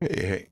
Hey, hey.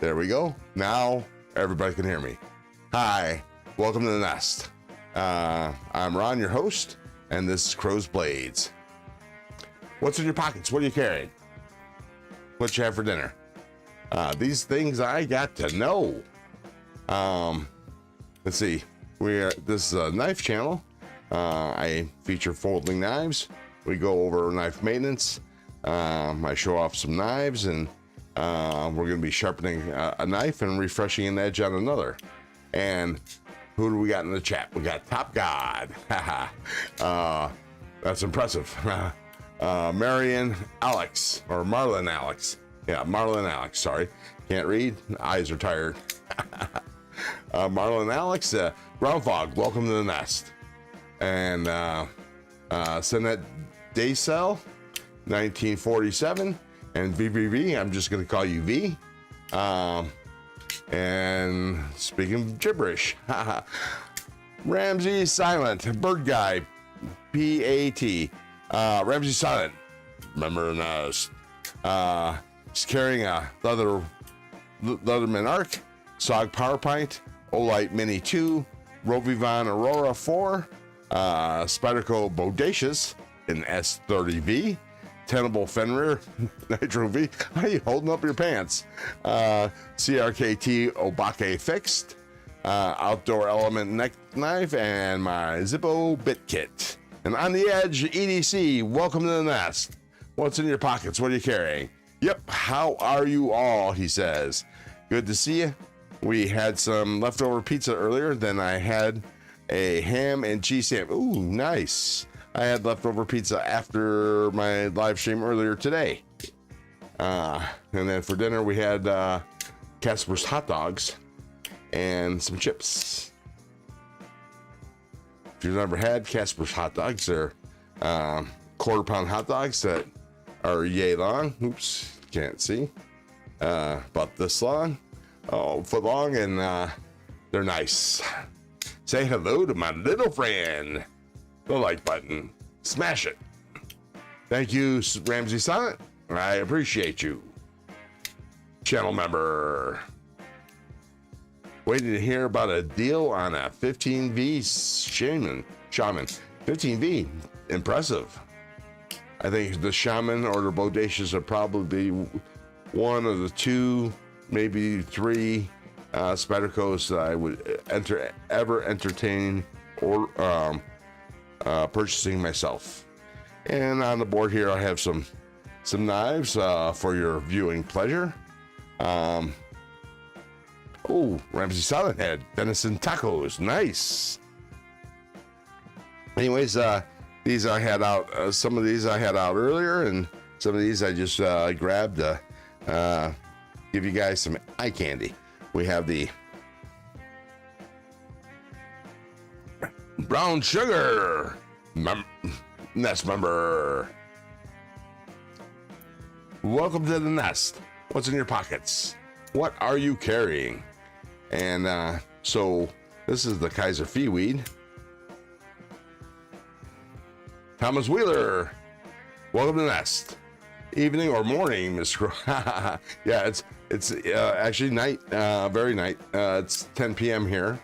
There we go. Now everybody can hear me. Hi, welcome to the nest. I'm Ron, your host, and this is Crow's Blades. What's in your pockets? What are you carrying? What you have for dinner? These things I got to know. Let's see. This is a knife channel. I feature folding knives. We go over knife maintenance. I show off some knives, and we're going to be sharpening a knife and refreshing an edge on another. And who do we got in the chat? We got Top God. That's impressive. Marion Alex, or Marlon Alex. Yeah, Marlon Alex, sorry. Can't read, eyes are tired. Marlon Alex, Ground Fog, welcome to the nest. And Sinette Daysell, 1947, and VVV, I'm just gonna call you V. And speaking gibberish, Ramsey Silent, Bird Guy, PAT, Ramsey Silent, remember us. He's carrying a Leatherman Arc, SOG Power Pint, Olight Mini 2, Rovivon Aurora 4, Spyderco Bodacious in S30V, Tenable Fenrir Nitro V. How are you holding up your pants? CRKT Obake Fixed, Outdoor Element Neck Knife, and my Zippo Bit Kit. And on the edge, EDC, welcome to the nest. What's in your pockets? What are you carrying? Yep, how are you all? He says. Good to see you. We had some leftover pizza earlier, then I had a ham and cheese sandwich. Ooh, nice. I had leftover pizza after my live stream earlier today. And then for dinner, we had Casper's hot dogs and some chips. If you've never had Casper's hot dogs, they're quarter-pound hot dogs that are yay long. Oops, can't see. About this long, foot long, and they're nice. Say hello to my little friend. The like button, smash it. Thank you, Ramsey Silent. I appreciate you. Channel member. Waiting to hear about a deal on a 15V Shaman. 15V, impressive. I think the Shaman or the Bodacious are probably one of the two, maybe three Spydercos that I would ever entertain or purchasing myself. And on the board here, I have some knives for your viewing pleasure. Oh, Ramsey Silent Head, venison tacos, nice. Anyways, these I had out. Some of these I had out earlier, and some of these I just grabbed to give you guys some eye candy. We have the brown sugar nest member. Welcome to the nest. What's in your pockets? What are you carrying? And so this is the Kaiser Feeweed. Thomas Wheeler, welcome to the nest. Evening or morning, Miss Crow. Yeah, it's actually night, very night. It's 10 p.m. here.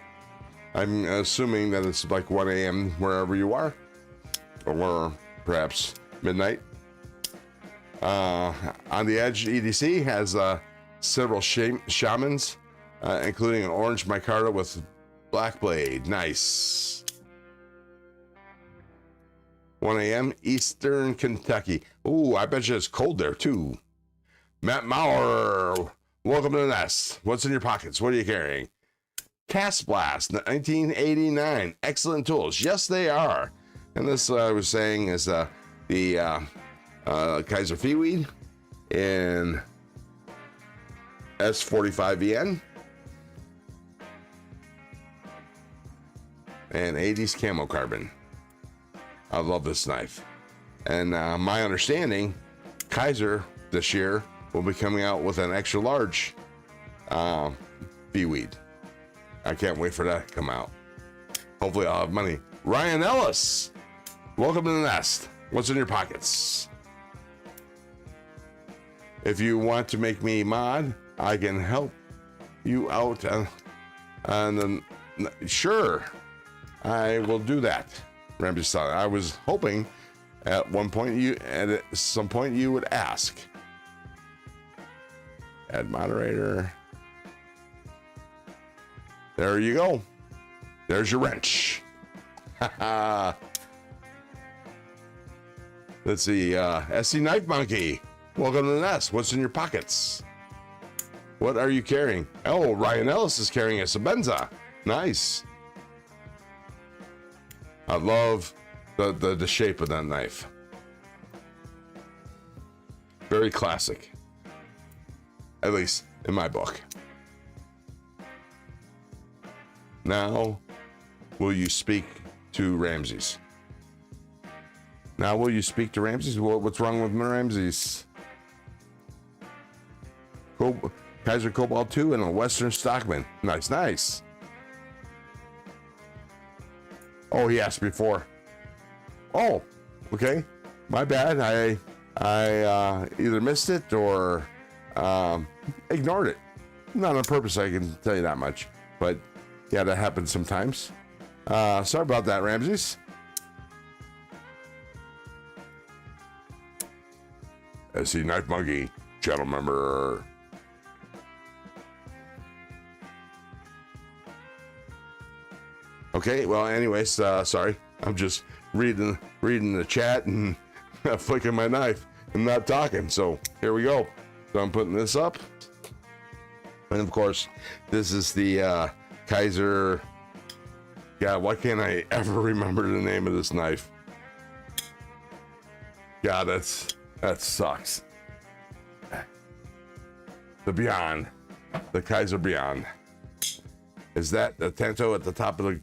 I'm assuming that it's like 1 a.m. wherever you are, or perhaps midnight. On the edge, EDC has several shamans, including an orange micarta with black blade. Nice. 1 a.m. Eastern Kentucky. Ooh, I bet you it's cold there too. Matt Maurer, welcome to the nest. What's in your pockets? What are you carrying? Cast Blast, 1989. Excellent tools. Yes, they are. And this, I was saying, is the Kaiser Feeweed in S45VN and 80s camo carbon. I love this knife. And my understanding, Kaiser this year will be coming out with an extra large Feeweed. I can't wait for that to come out. Hopefully I'll have money. Ryan Ellis, welcome to the nest. What's in your pockets? If you want to make me mod, I can help you out, and then sure, I will do that. Ramsey said, I was hoping at some point you would ask. Add moderator. There you go. There's your wrench. Let's see, SC Knife Monkey. Welcome to the nest. What's in your pockets? What are you carrying? Oh, Ryan Ellis is carrying a Sabenza. Nice. I love the shape of that knife. Very classic. At least in my book. Now, will you speak to Ramses? Now, will you speak to Ramses? What's wrong with Ramses? Kaiser Cobalt 2 and a Western Stockman. Nice, nice. Oh, he asked before. Oh, okay. My bad. I either missed it or ignored it. Not on purpose, I can tell you that much. But yeah, that happens sometimes. Sorry about that, Ramses. SC Knife Monkey, channel member. Okay, well, anyways, sorry. I'm just reading the chat and flicking my knife and not talking. So here we go. So I'm putting this up. And of course, this is the Kaiser. God, why can't I ever remember the name of this knife? God, that sucks. The Beyond, the Kaiser Beyond. Is that the Tanto at the top of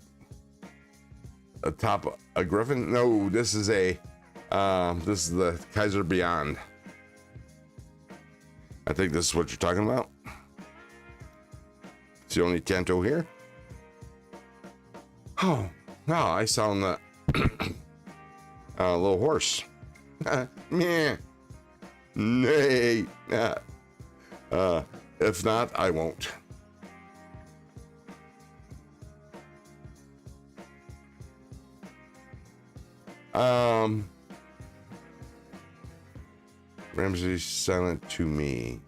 a Griffin? No, this is the Kaiser Beyond. I think this is what you're talking about. It's the only Tanto here. Oh, no, I sound a little hoarse. Meh. Nay. If not, I won't. Ramsey silent to me.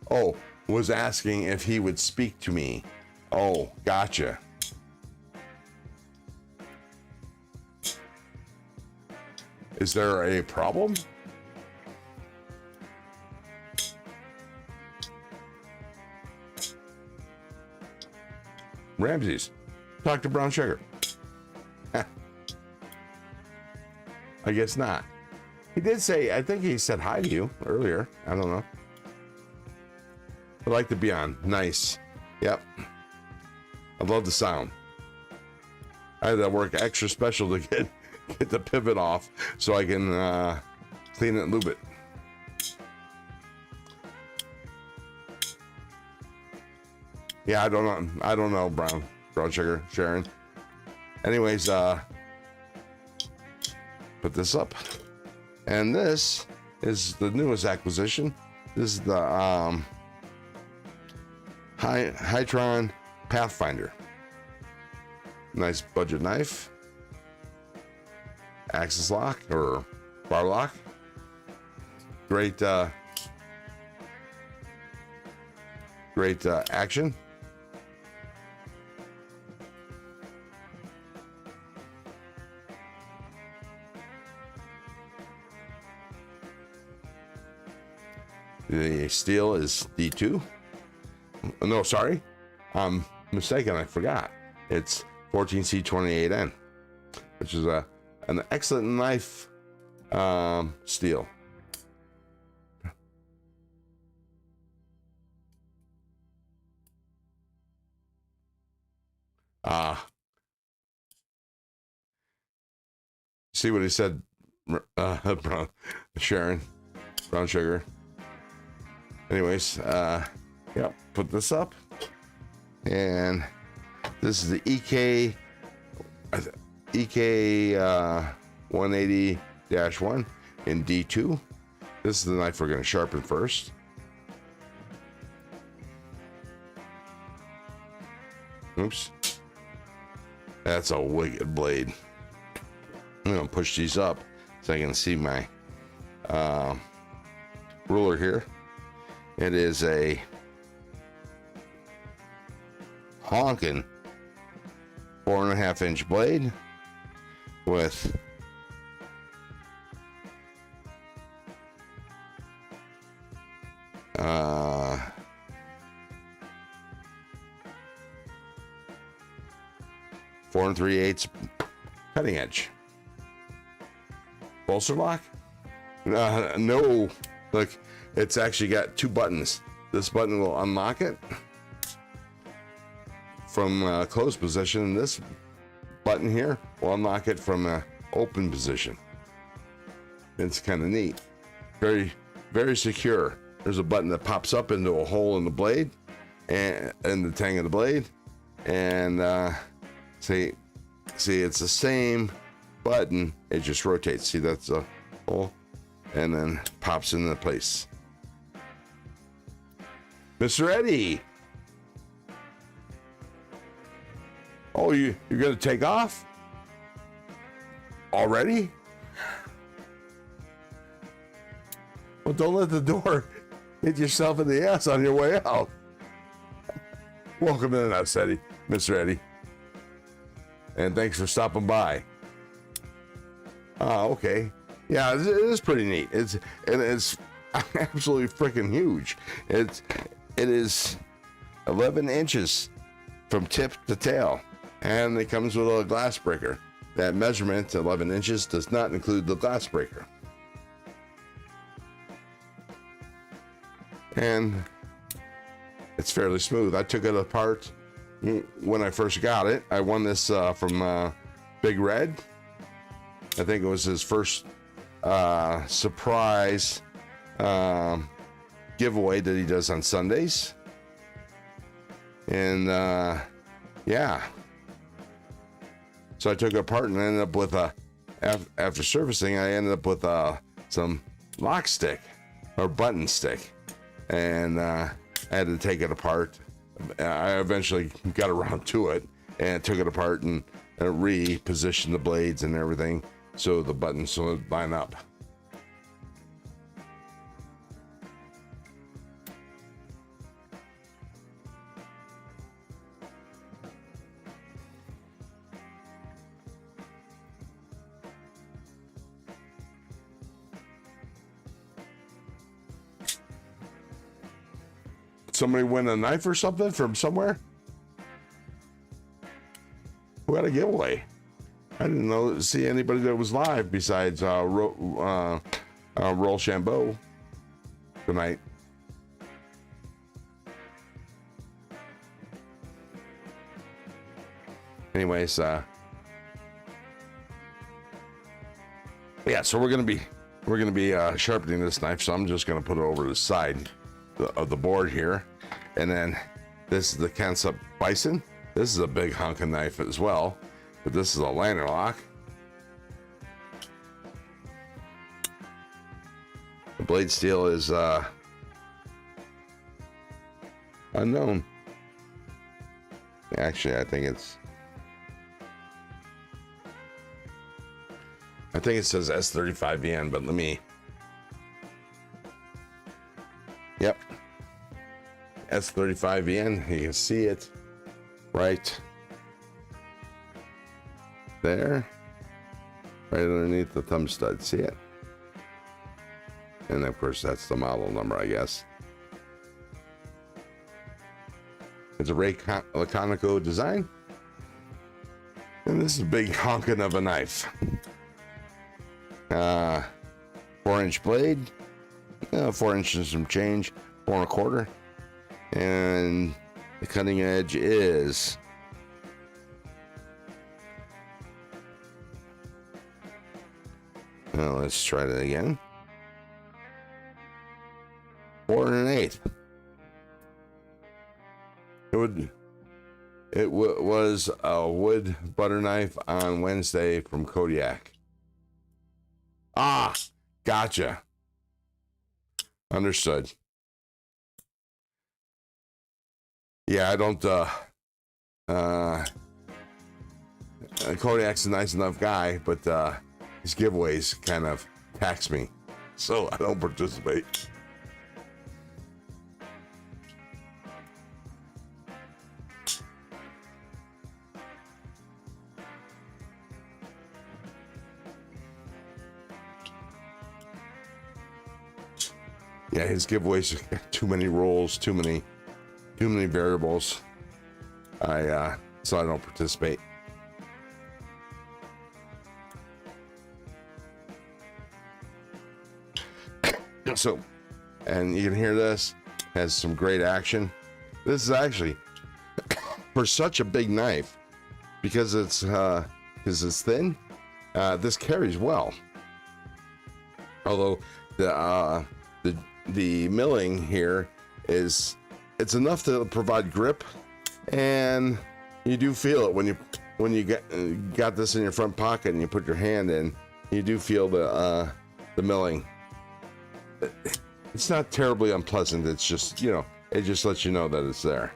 Oh, was asking if he would speak to me. Oh, gotcha. Is there a problem? Ramses, talk to Brown Sugar. I guess not. He did say, I think he said hi to you earlier. I don't know. I like the Beyond. Nice. Yep. I love the sound. I had to work extra special to get the pivot off so I can clean it and lube it. Yeah, I don't know, Brown Sugar, Sharon. Anyways, put this up. And this is the newest acquisition. This is the Hytron Pathfinder. Nice budget knife. Axis lock or bar lock. Great action. The steel is D2. No, sorry. I'm mistaken. I forgot. It's 14C28N, which is an excellent knife steel. See what he said, Sharon, Brown Sugar. Anyways, yep, put this up. And this is the EK 180-1 in D2. This is the knife we're going to sharpen first. Oops. That's a wicked blade. I'm going to push these up so I can see my ruler here. It is a honking 4.5-inch blade with uh, 4 3/8 cutting edge. Bolster lock? No. Look, it's actually got 2 buttons. This button will unlock it from closed position, and this button here will unlock it from open position. It's kind of neat. Very, very secure. There's a button that pops up into a hole in the blade, and in the tang of the blade, and see, it's the same button. It just rotates. See, that's a hole, and then pops into place. Mr. Eddie. Oh, you're gonna take off? Already? Well, don't let the door hit yourself in the ass on your way out. Welcome to the nest, Eddie, Mr. Eddie. And thanks for stopping by. Okay. Yeah, it is pretty neat. It's absolutely freaking huge. It is 11 inches from tip to tail, and it comes with a glass breaker. That measurement, 11 inches, does not include the glass breaker. And it's fairly smooth. I took it apart when I first got it. I won this from Big Red. I think it was his first surprise giveaway that he does on Sundays. And yeah. So I took it apart and ended up with after servicing, I ended up with some lock stick or button stick. And I had to take it apart. I eventually got around to it and took it apart and repositioned the blades and everything so the buttons would line up. Somebody win a knife or something from somewhere? Who had a giveaway? I didn't see anybody that was live besides Roll Shambo tonight. Anyways, yeah. So we're gonna be sharpening this knife. So I'm just gonna put it over the side of the board here, and then this is the Concept Bison. This is a big honking knife as well, but this is a lantern lock. The blade steel is unknown. Actually, I think it says S35VN, but let me. Yep. S35VN. You can see it right there, right underneath the thumb stud. See it? And of course, that's the model number, I guess. It's a Ray Laconico design. And this is a big honking of a knife. 4-inch blade. 4 inches some change, 4 1/4, and the cutting edge is let's try that again. 4 1/8. It was a wood butter knife on Wednesday from Kodiak. Ah, gotcha. Understood. Yeah, I don't, Kodiak's a nice enough guy, but his giveaways kind of tax me, so I don't participate. Yeah, his giveaways, too many rules, too many variables. So I don't participate. So, and you can hear this has some great action. This is actually for such a big knife, because it's thin. This carries well. Although the milling here it's enough to provide grip, and you do feel it when you got this in your front pocket and you put your hand in. You do feel the milling. It's not terribly unpleasant. It's just, it just lets you know that it's there.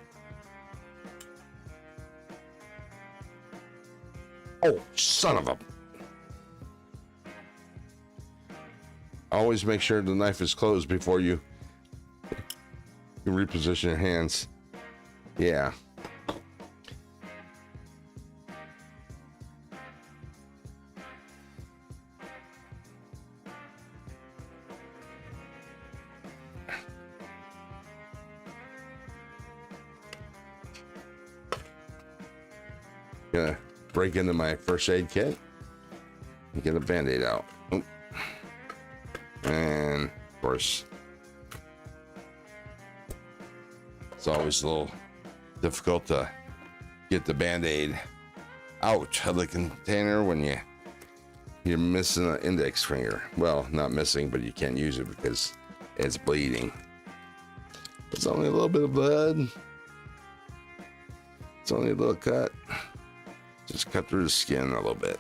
Oh, son of a! Always make sure the knife is closed before you reposition your hands. Yeah. Gonna break into my first aid kit and get a band-aid out. Oop. And of course, it's always a little difficult to get the band-aid out of the container when you're missing an index finger. Well, not missing, but you can't use it because it's bleeding. It's only a little bit of blood. It's only a little cut. Just cut through the skin a little bit.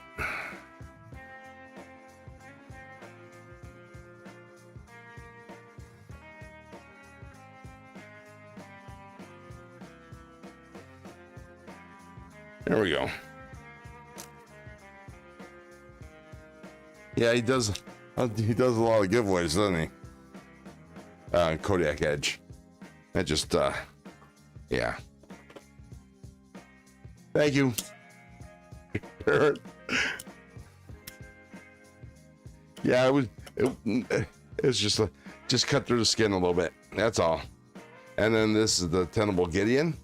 There we go. Yeah, he does a lot of giveaways, doesn't he? Kodiak Edge. That just, yeah. Thank you. Yeah, it's just cut through the skin a little bit. That's all. And then this is the Tenable Gideon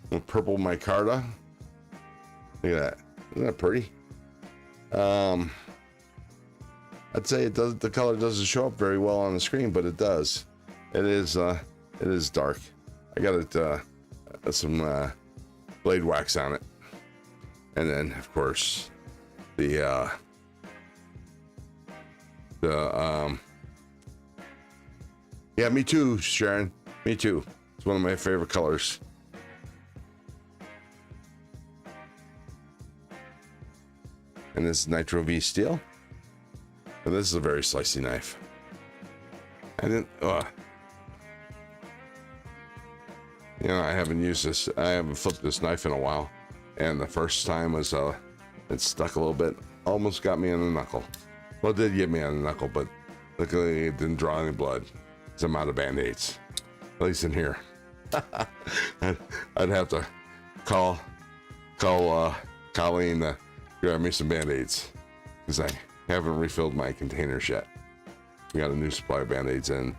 with purple micarta. Look at that. Isn't that pretty? I'd say it does. The color doesn't show up very well on the screen, but it does. It is dark. I got it some blade wax on it, and then of course yeah, me too, Sharon. Me too. It's one of my favorite colors. And this is Nitro V steel. And this is a very slicey knife. I haven't used this. I haven't flipped this knife in a while. And the first time was, it stuck a little bit. Almost got me on the knuckle. Well, it did get me on the knuckle, but luckily it didn't draw any blood. Because I'm out of Band-Aids. At least in here. I'd have to call Colleen to grab me some Band-Aids. Because I haven't refilled my containers yet. We got a new supply of Band-Aids in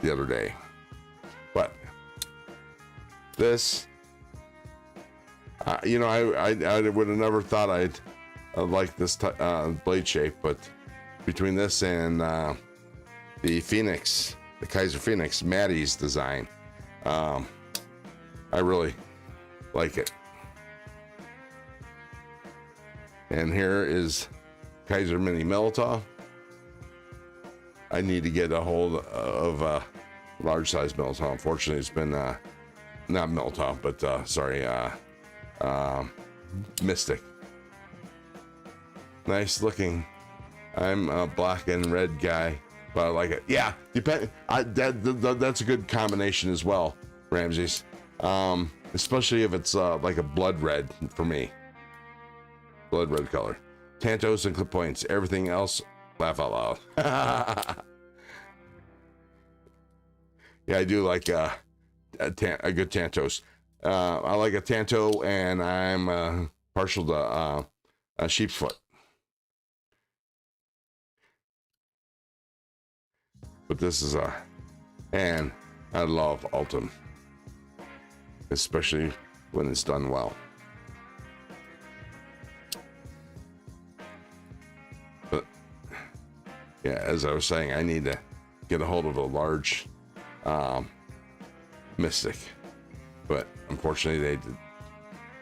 the other day. But this, I would have never thought I'd like this blade shape, but between this and the Phoenix, the Kaiser Phoenix, Maddie's design, I really like it. And here is Kaiser Mini Melta. I need to get a hold of a large size Melta. Unfortunately, it's been not Melta, but Mystic. Nice looking. I'm a black and red guy, but I like it. Yeah, that's a good combination as well, Ramses. Especially if it's like a blood red for me. Blood red color. Tantos and clip points. Everything else, laugh out loud. Yeah, I do like a good Tantos. I like a Tanto, and I'm partial to a sheep's foot. But this is and I love Ultim, especially when it's done well. But yeah, as I was saying, I need to get a hold of a large Mystic, but unfortunately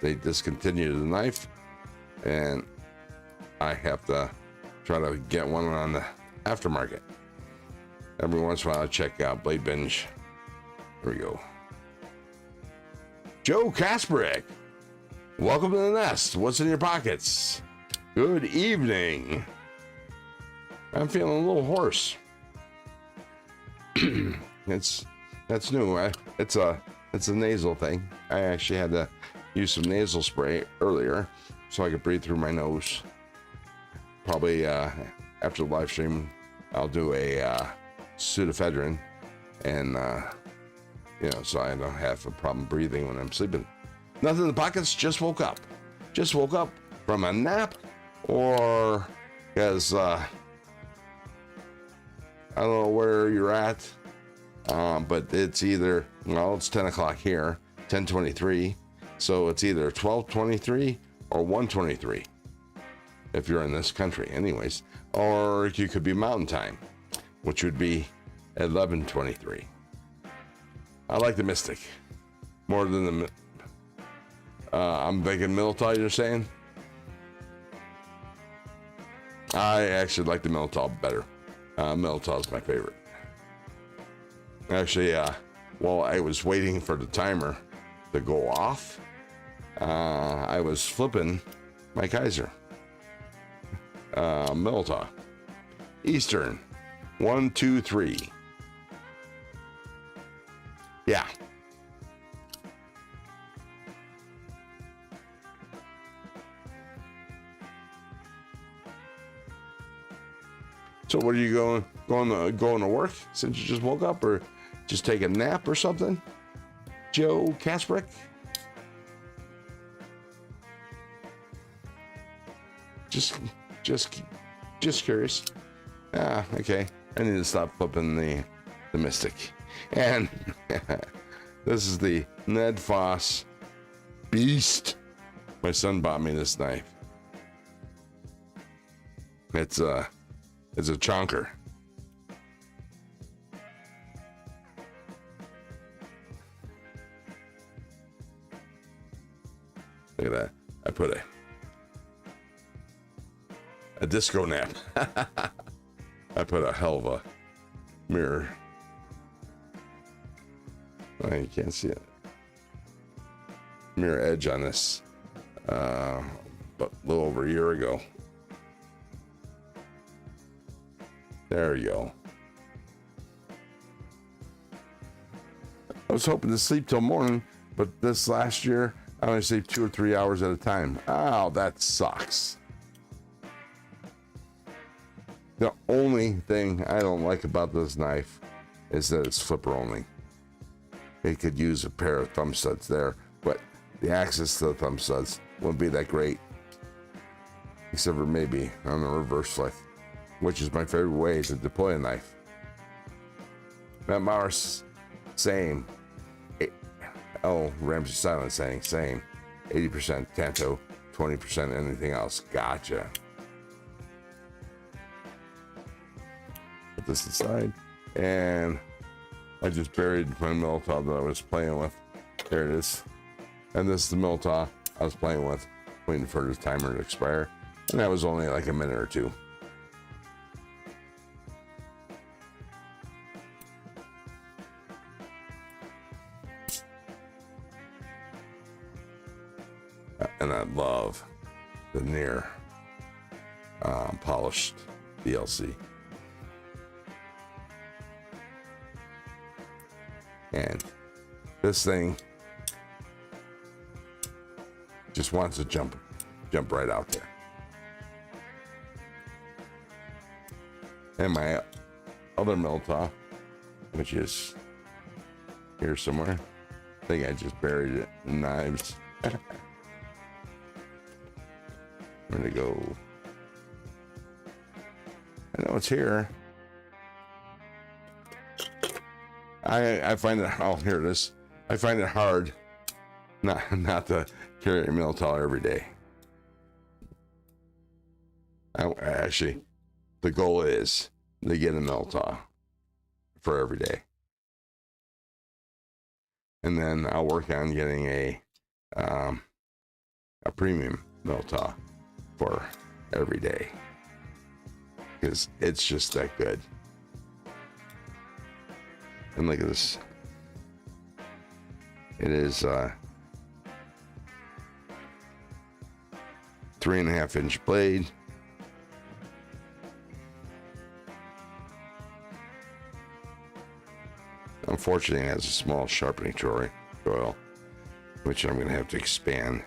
they discontinued the knife, and I have to try to get one on the aftermarket. Every once in a while I check out Blade Binge. Here we go. Joe Kasperick, welcome to the nest. What's in your pockets? Good evening. I'm feeling a little hoarse. That's new. It's a nasal thing. I actually had to use some nasal spray earlier so I could breathe through my nose. Probably after the live stream, I'll do a pseudoephedrine, and so I don't have a problem breathing when I'm sleeping. Nothing in the pockets. Just woke up. Just woke up from a nap, or because I don't know where you're at, but it's either, well, it's 10 o'clock here, 10:23, so it's either 12:23 or 1:23 if you're in this country, anyways, or you could be Mountain Time, which would be 11:23. I like the Mystic more than the. I'm thinking Militao, you're saying? I actually like the Militao better. Militao is my favorite. Actually, while I was waiting for the timer to go off, I was flipping my Kaiser. Militao. Eastern. 1, 2, 3. Yeah. So what are you going to work since you just woke up, or just take a nap or something? Joe Kasperick? Just curious. Okay. I need to stop flipping the Mystic. And this is the Ned Foss Beast. My son bought me this knife. It's a chonker. Look at that. I put a disco nap. I put a hell of a mirror. Oh, you can't see it. Mirror edge on this, but a little over a year ago. There you go. I was hoping to sleep till morning, but this last year I only sleep 2 or 3 hours at a time. Oh, that sucks. The only thing I don't like about this knife is that it's flipper only. It could use a pair of thumb studs there, but the access to the thumb studs wouldn't be that great, except for maybe on the reverse flick, which is my favorite way to deploy a knife. Matt Mars, same. Oh, Ramsey Silent saying same. 80% Tanto, 20% anything else. Gotcha. Put this aside, and I just buried my Militao that I was playing with. There it is. And this is the Militao I was playing with, waiting for the timer to expire. And that was only like a minute or two. And I love the near polished DLC. And this thing just wants to jump right out there. And my other mill saw, which is here somewhere. I think I just buried it in knives. Where'd it go? I know it's here. I find it, oh, here it is. I find it hard not to carry a mill saw every day. Actually, the goal is to get a mill saw for every day. And then I'll work on getting a premium mill saw for every day, because it's just that good. And look at this. It is 3.5 inch blade. Unfortunately, it has a small sharpening coil, which I'm going to have to expand.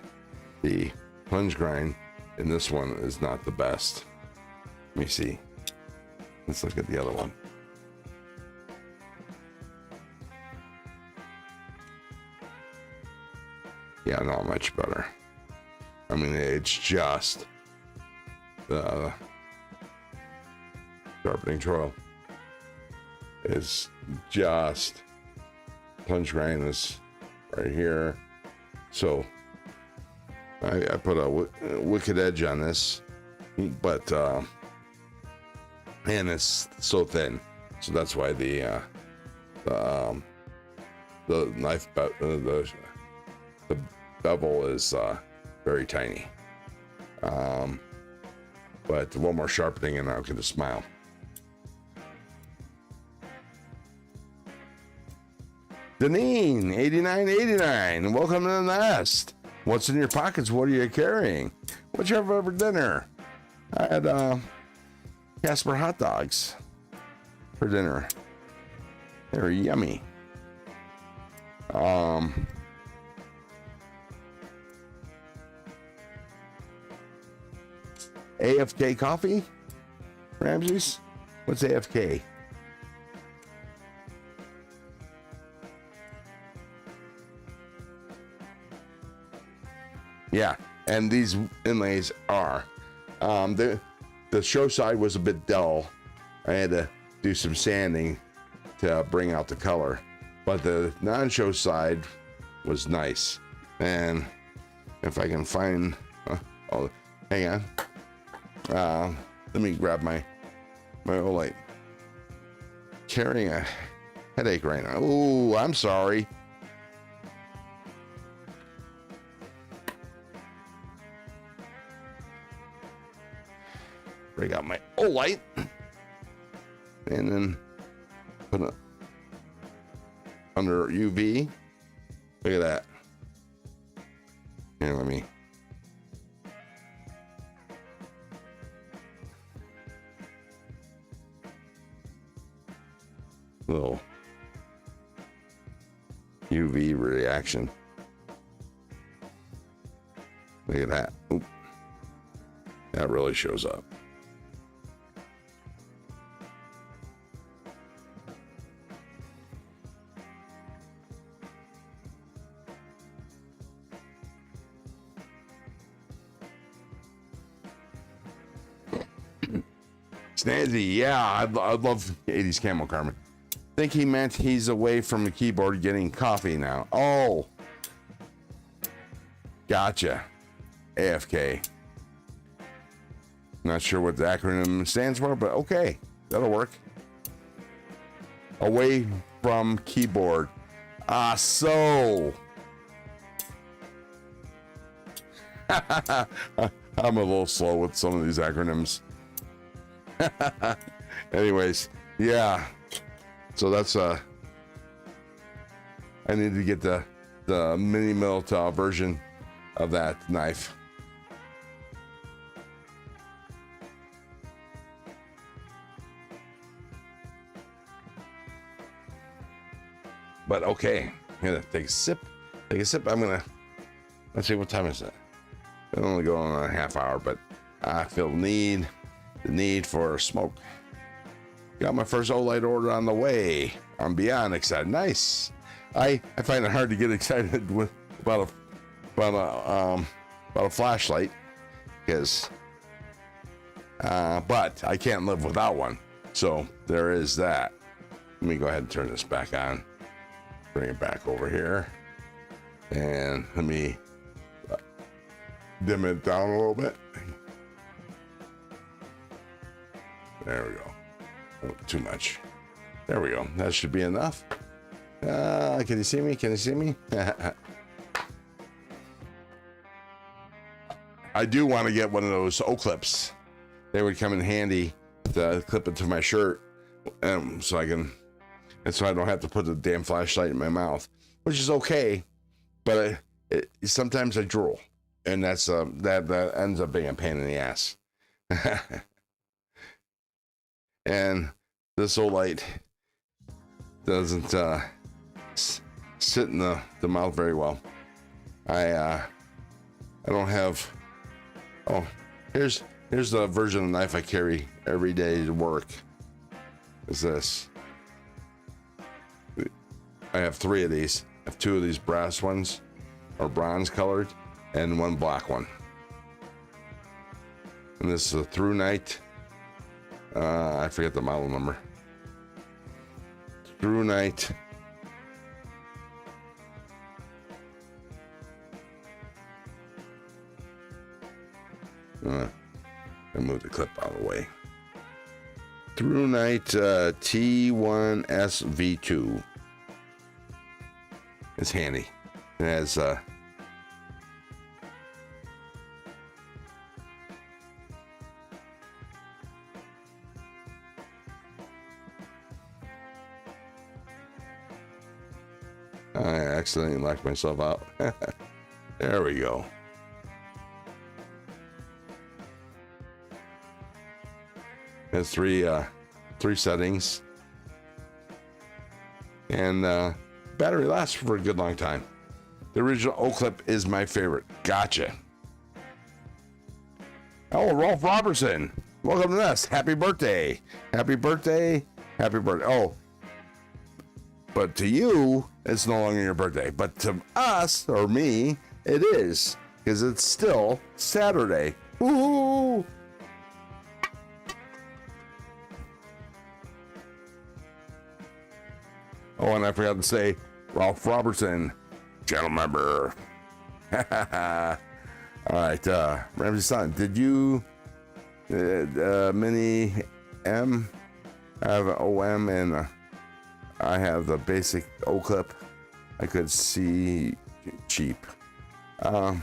The plunge grind in this one is not the best. Let me see. Let's look at the other one. Yeah, not much better. I mean, it's just the sharpening coil is just, plunge grind is right here. So I put a wicked edge on this, but and it's so thin, so that's why the knife the bevel is very tiny. But one more sharpening and I'll get a smile. Deneen 8989, welcome to the nest. What's in your pockets? What are you carrying? What'd you have over dinner? I had Casper hot dogs for dinner. They were yummy. AFK coffee? Ramses? What's AFK? Yeah, and these inlays are. The show side was a bit dull. I had to do some sanding to bring out the color. But the non-show side was nice. And if I can find... oh, hang on. Let me grab my light. Carrying a headache right now. Oh, I'm sorry. Break out my light, and then put it under UV. Look at that. Here, let me. Little UV reaction. Look at that. Oop. That really shows up. Snazzy, yeah, I love 80s Camo Carmen. Think he meant he's away from the keyboard getting coffee now. Oh, gotcha. AFK. Not sure what the acronym stands for, but okay, that'll work. Away from keyboard. So. I'm a little slow with some of these acronyms. Anyways, yeah. So that's I need to get the mini Milta version of that knife. But okay, I'm gonna take a sip. Take a sip. Let's see, what time is it? It'll only go on a half hour, but I feel the need for a smoke. Got my first Olight order on the way. I'm beyond excited. Nice. I find it hard to get excited about a flashlight, because but I can't live without one. So there is that. Let me go ahead and turn this back on. Bring it back over here, and let me dim it down a little bit. There we go. Oh, too much. There we go. That should be enough. Can you see me? Can you see me? I do want to get one of those O clips. They would come in handy to clip it to my shirt, so I don't have to put the damn flashlight in my mouth, which is okay. But sometimes I drool, and that ends up being a pain in the ass. And this Olight doesn't sit in the mouth very well. I don't have. Oh, here's the version of knife I carry every day to work. Is this? I have 3 of these. I have 2 of these brass ones, or bronze colored, and 1 black one. And this is a Through Night. I forget the model number. Through Night. I move the clip out of the way. Through Night T1SV2. It's handy. It has I accidentally locked myself out. There we go. Has 3 settings, and battery lasts for a good long time. The original O clip is my favorite. Gotcha. Oh, Rolf Robertson, welcome to this. Happy birthday! Happy birthday! Happy birthday! Oh, but to you, it's no longer your birthday. But to us, or me, it is, because it's still Saturday. Woo! Oh, and I forgot to say, Ralph Robertson, channel member. All right, Ramsey Son, did you Mini M? I have an OM, and I have the basic O clip. I could see cheap. I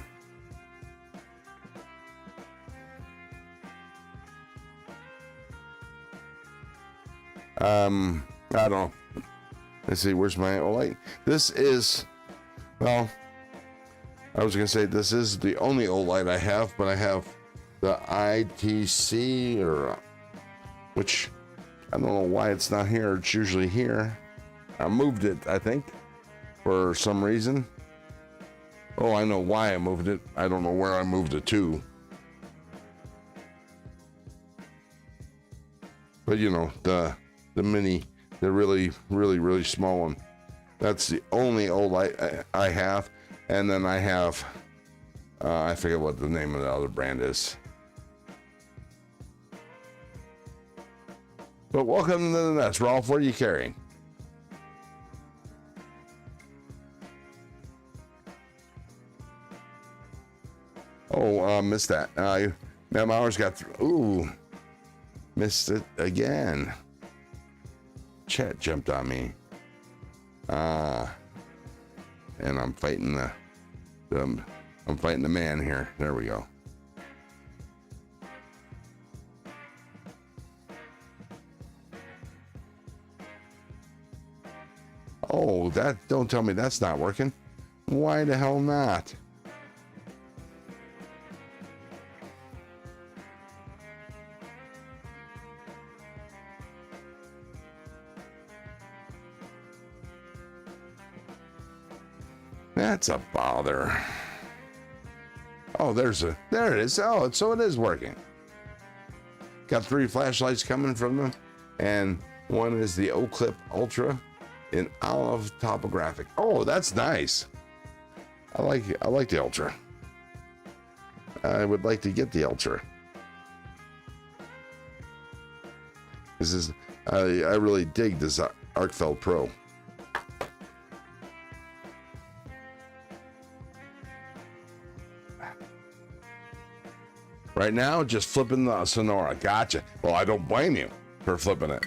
don't know. Let's see, where's my Olight? This is, well, I was gonna say this is the only Olight I have, but I have the ITC, or which I don't know why it's not here. It's usually here. I moved it, I think, for some reason. Oh, I know why I moved it. I don't know where I moved it to. But you know, the mini, the really small one. That's the only Olight I have. And then I have, I forget what the name of the other brand is. But welcome to the nest, Rolf. What are you carrying? Oh, missed that. Matt Mowers got through. Ooh, missed it again. Chat jumped on me. And I'm fighting I'm fighting the man here. There we go. Oh, don't tell me that's not working. Why the hell not? That's a bother. Oh, there it is. Oh, so it is working. Got 3 flashlights coming from them, and one is the O-Clip Ultra in olive topographic. Oh, that's nice. I like the Ultra. I would like to get the Ultra. This is I really dig this Arcfeld Pro. Right now, just flipping the Sonora. Gotcha. Well, I don't blame you for flipping it.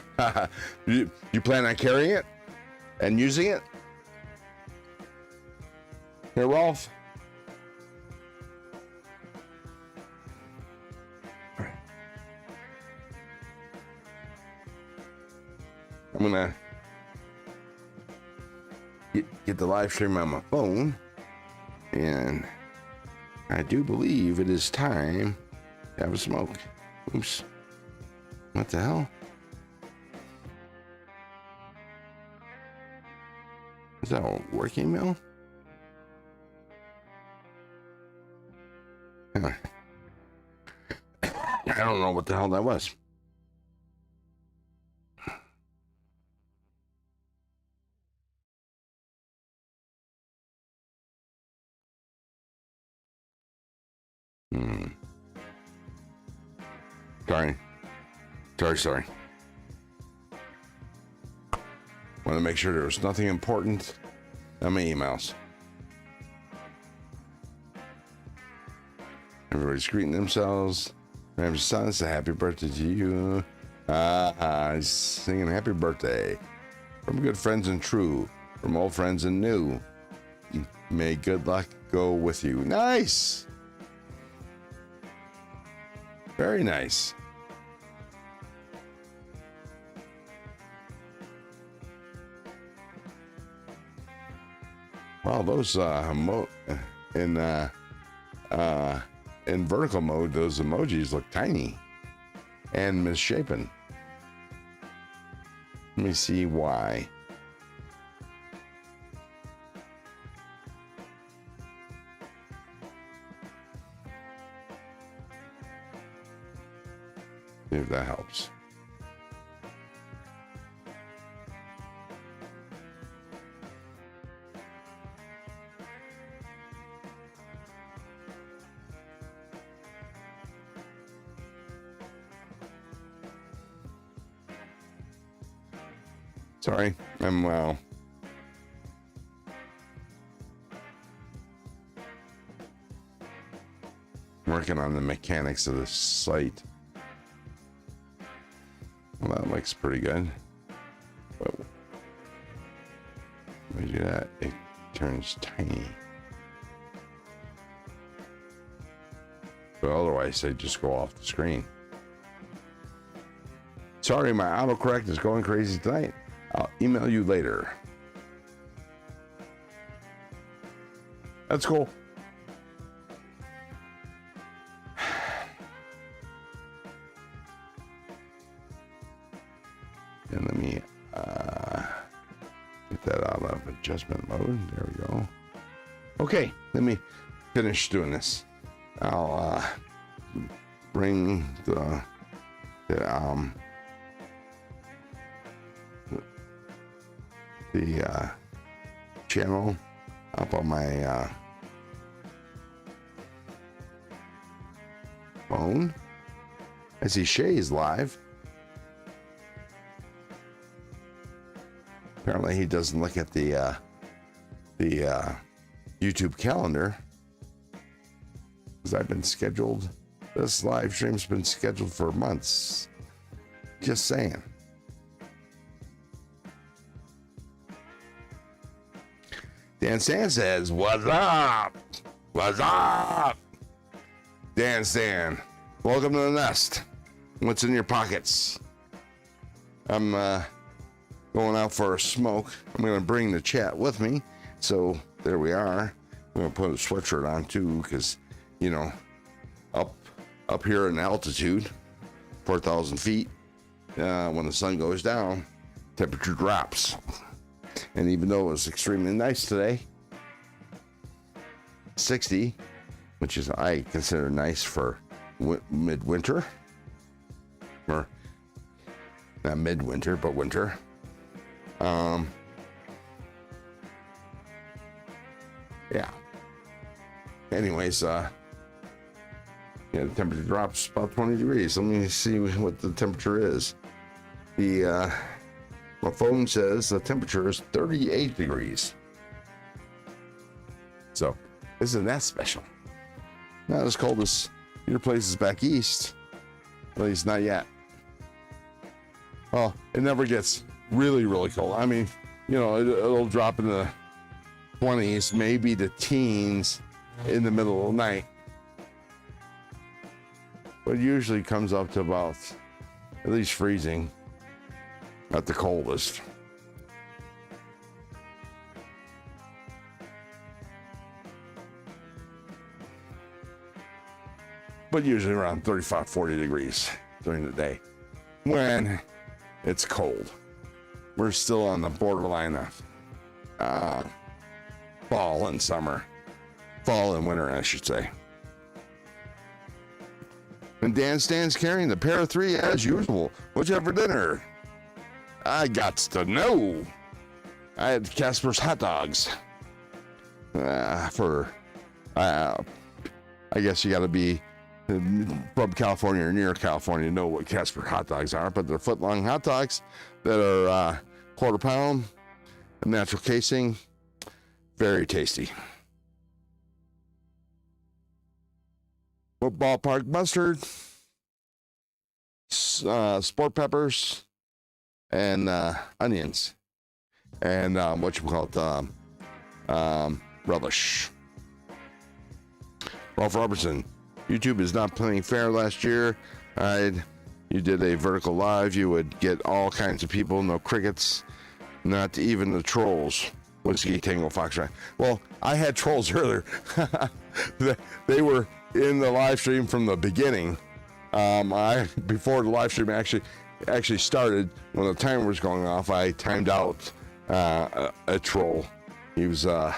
You plan on carrying it and using it? Here, Rolf. I'm gonna get the live stream on my phone, and I do believe it is time to have a smoke. Oops. What the hell? Is that a work email? I don't know what the hell that was. Sorry. Want to make sure there was nothing important on my emails. Everybody's greeting themselves. Ram's son said happy birthday to you. Singing happy birthday. From good friends and true. From old friends and new. May good luck go with you. Nice. Very nice. Wow, those in vertical mode, those emojis look tiny and misshapen. Let me see why. See if that helps. Sorry, I'm working on the mechanics of the site. Well, that looks pretty good. But when we do that, it turns tiny. But otherwise, they just go off the screen. Sorry, my autocorrect is going crazy tonight. I'll email you later. That's cool. And let me get that out of adjustment mode. There we go. Okay, let me finish doing this. I'll bring the channel up on my phone. I see Shay's live. Apparently he doesn't look at the YouTube calendar, because I've been scheduled. This live stream's been scheduled for months. Just saying. Dan Stan says, "What's up? What's up?" Dan Stan, welcome to the nest. What's in your pockets? I'm going out for a smoke. I'm going to bring the chat with me. So there we are. I'm going to put a sweatshirt on too, because, you know, up here in altitude, 4,000 feet, when the sun goes down, temperature drops. And even though it was extremely nice today, 60, which is I consider nice for midwinter, or not midwinter, but winter. Yeah. Anyways, yeah, the temperature drops about 20 degrees. Let me see what the temperature is. My phone says the temperature is 38 degrees. So, isn't that special? Not as cold as your places back east. At least not yet. Oh, it never gets really, really cold. I mean, you know, it'll drop in the 20s, maybe the teens in the middle of the night. But it usually comes up to about at least freezing at the coldest. But usually around 35, 40 degrees during the day when it's cold. We're still on the borderline of fall and summer. Fall and winter, I should say. And Dan stands carrying the pair of 3 as usual. What'd you have for dinner? I got to know. I had Casper's hot dogs. I guess you got to be from California or near California to know what Casper hot dogs are, but they're foot-long hot dogs that are quarter pound, natural casing, very tasty. Ballpark mustard, sport peppers, and onions, and relish. Ralph Robertson, YouTube is not playing fair last year. You did a vertical live, you would get all kinds of people, no crickets, not even the trolls. Whiskey Tango Foxtrot. Well, I had trolls earlier. They were in the live stream from the beginning. Before the live stream actually started, when the timer was going off, I timed out a troll. He was, I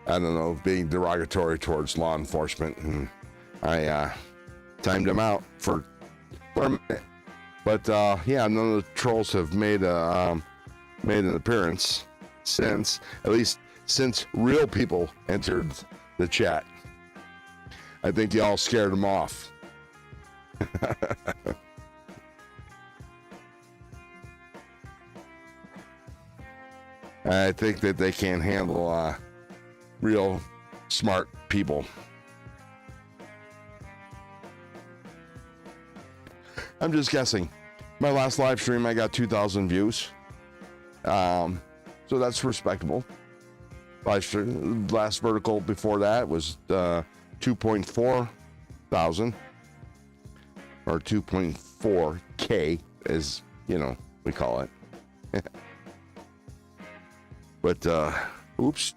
don't know, being derogatory towards law enforcement, and I timed him out for a minute. But yeah, none of the trolls have made an appearance since real people entered the chat. I think y'all scared them off. I think that they can't handle real smart people. I'm just guessing. My last live stream, I got 2,000 views. So that's respectable. Last vertical before that was 2.4 thousand, or 2.4K, as you know we call it. But oops.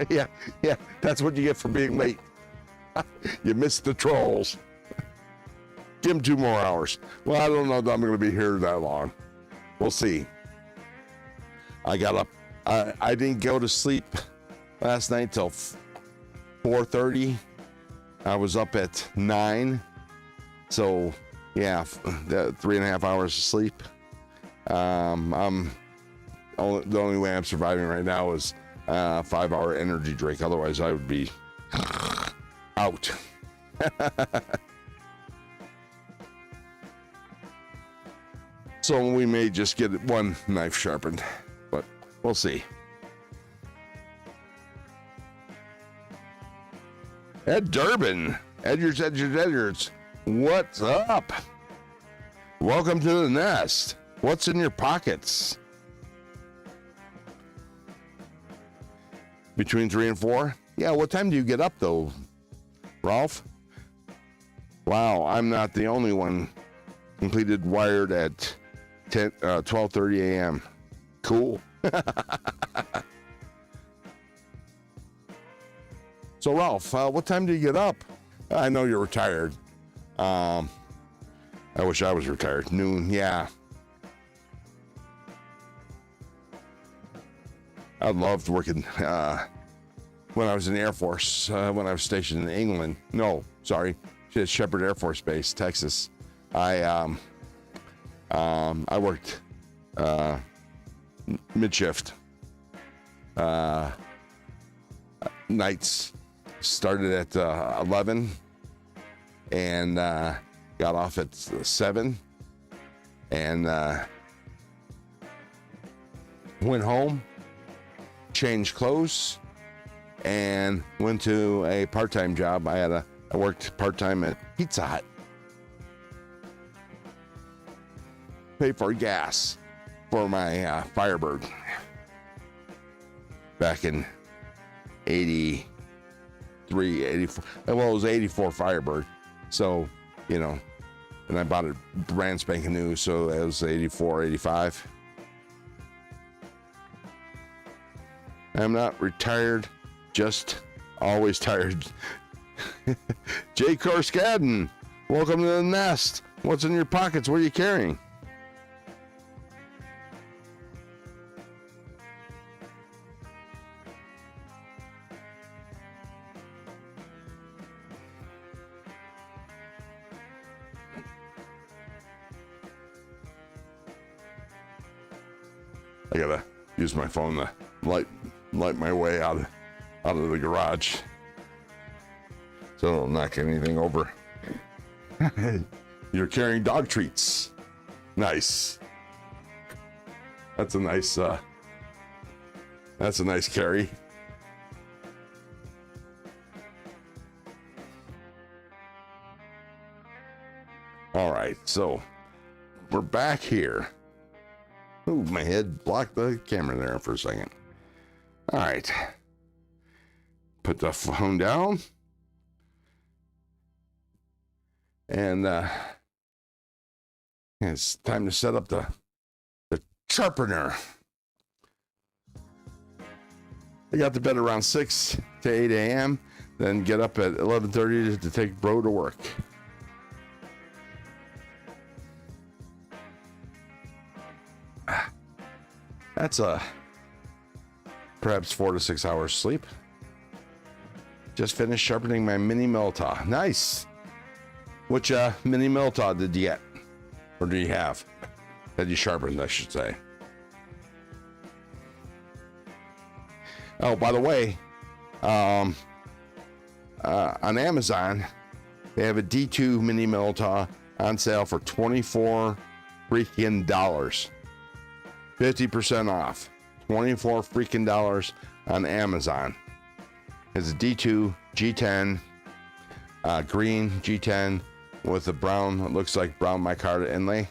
Yeah. That's what you get for being late. You missed the trolls. Give them 2 more hours. Well, I don't know that I'm going to be here that long. We'll see. I got up. I didn't go to sleep last night till 4:30. I was up at 9. So, yeah, 3.5 hours of sleep. The only way I'm surviving right now is a 5-hour energy drink. Otherwise, I would be out. So we may just get one knife sharpened, but we'll see. Ed Durbin, Edgards, what's up? Welcome to the nest. What's in your pockets? Between 3 and 4? Yeah, what time do you get up though, Rolf? Wow, I'm not the only one completed wired at 12:30 a.m. Cool. So Ralph, what time do you get up? I know you're retired. I wish I was retired. Noon, yeah. I loved working when I was in the Air Force, when I was stationed in England. No, sorry, Shepherd Air Force Base, Texas. I worked mid-shift. Nights started at 11 and got off at 7 and went home, changed clothes, and went to a part-time job. I worked part-time at Pizza Hut. Pay for gas for my Firebird back in 83, 84. Well, it was 84 Firebird. So, you know, and I bought it brand spanking new. So it was 84, 85. I'm not retired, just always tired. Jay Corskadden, welcome to the nest. What's in your pockets? What are you carrying? I gotta use my phone to light my way out of the garage so I don't knock anything over. You're carrying dog treats. Nice. That's a nice carry. All right, so we're back here. Ooh, my head blocked the camera there for a second. All right. Put the phone down. And it's time to set up the sharpener. I got to bed around 6 to 8 a.m., then get up at 11:30 to take bro to work. That's perhaps 4 to 6 hours sleep. Just finished sharpening my mini Miltaw. Nice. Which mini Miltaw did you get? Or do you have? That you sharpened, I should say. Oh, by the way, on Amazon, they have a D2 mini Miltaw on sale for $24 freaking dollars. 50% off. $24 freaking dollars on Amazon. It's a D2 G10, green G10 with a brown, it looks like brown micarta inlay.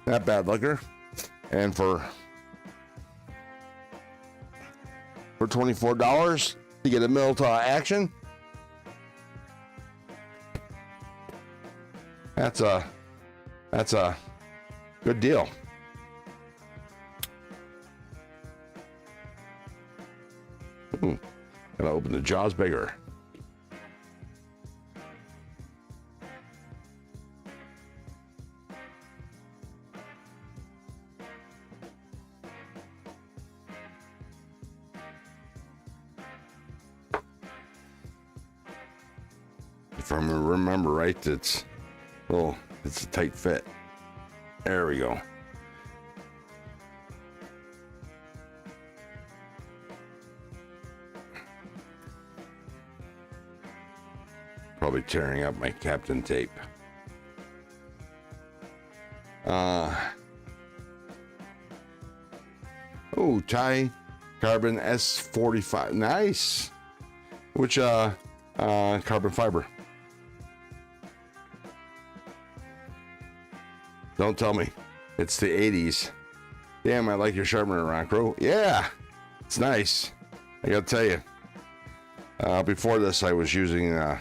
Not bad looker. And for $24, you get a Miltaw action. That's a good deal. Gotta open the jaws bigger. If I remember right, it's a tight fit. There we go. Probably tearing up my Captain tape. Oh, Thai Carbon S45. Nice. Which carbon fiber? Don't tell me. It's the 80s. Damn, I like your sharpener, Ronkro. Yeah, it's nice. I gotta tell you. Before this, I was using the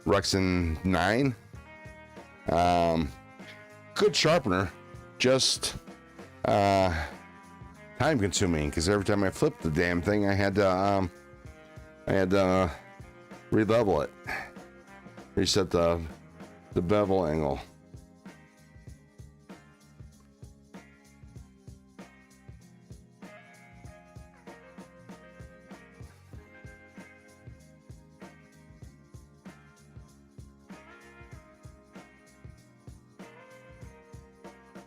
Rexon 9. Good sharpener, just time consuming, because every time I flipped the damn thing, I had to re-level it, reset the bevel angle.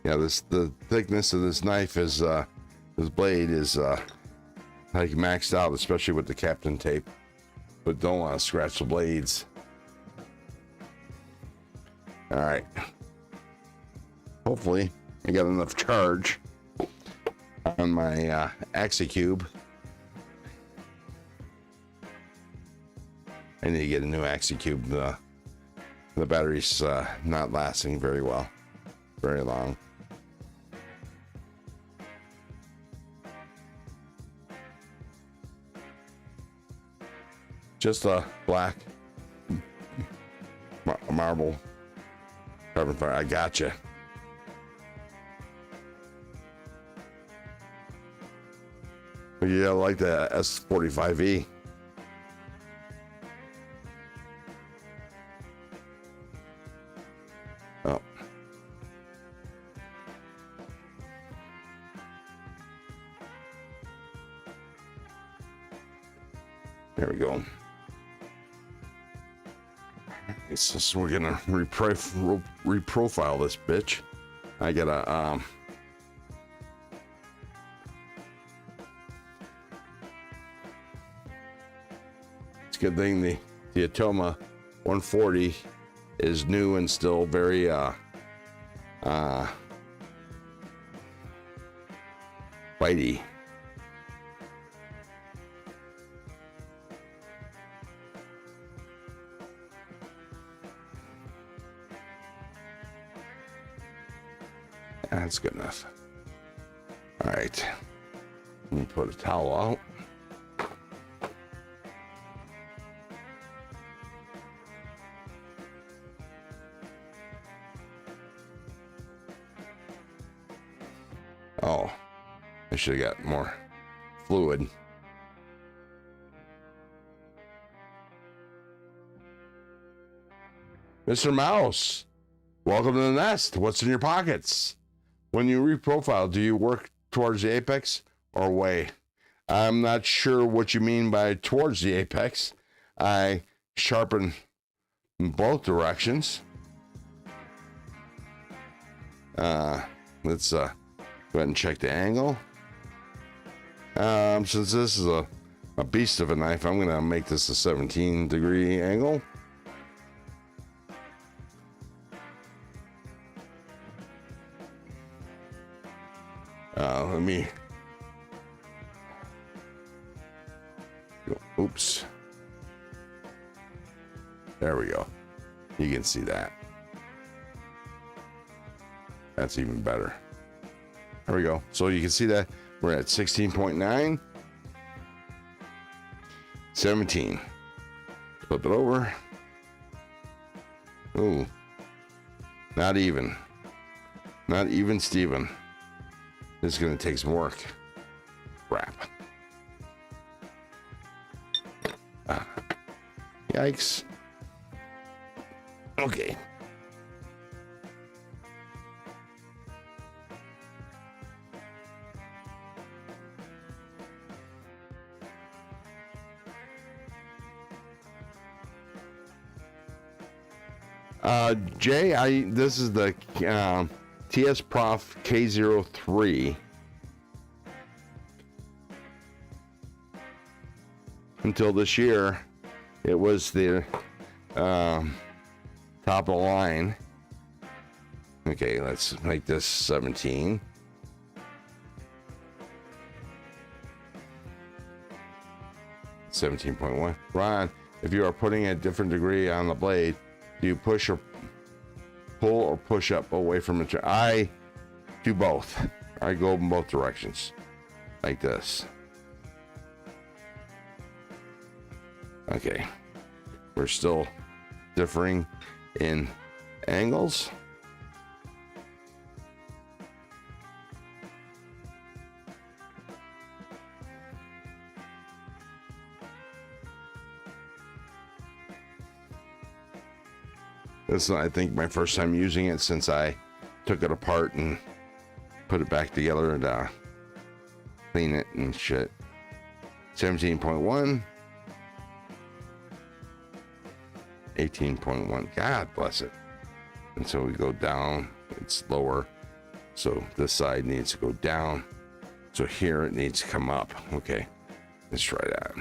Yeah, the thickness of this knife is this blade is like maxed out, especially with the Captain tape. But don't want to scratch the blades. All right. Hopefully, I got enough charge on my AxiCube. I need to get a new AxiCube. The battery's not lasting very well, very long. Just a black marble carbon fiber. I gotcha. Yeah, I like the S45E. Oh. There we go. So we're gonna reprofile this bitch. I gotta it's a good thing the Atoma 140 is new and still very bitey. That's good enough. All right. Let me put a towel out. Oh, I should have got more fluid. Mr. Mouse, welcome to the nest. What's in your pockets? When you reprofile, do you work towards the apex or away? I'm not sure what you mean by towards the apex. I sharpen in both directions. Let's go ahead and check the angle. Since this is a beast of a knife, I'm going to make this a 17-degree angle. Let me, oops, there we go. You can see that. That's even better. There we go. So you can see that we're at 16.9, 17. Flip it over. Ooh, not even Steven. This is going to take some work. Crap. Yikes. Okay. Jay, this is the TS Prof K03. Until this year, it was the top of the line. Okay, let's make this 17. $17.1. Ron, if you are putting a different degree on the blade, do you push or pull or push up away from it? I do both. I go in both directions, like this. Okay, we're still differing in angles. This is, I think, my first time using it since I took it apart and put it back together and clean it and shit. 17.1. 18.1. God bless it. And so we go down. It's lower. So this side needs to go down. So here it needs to come up. Okay, let's try that.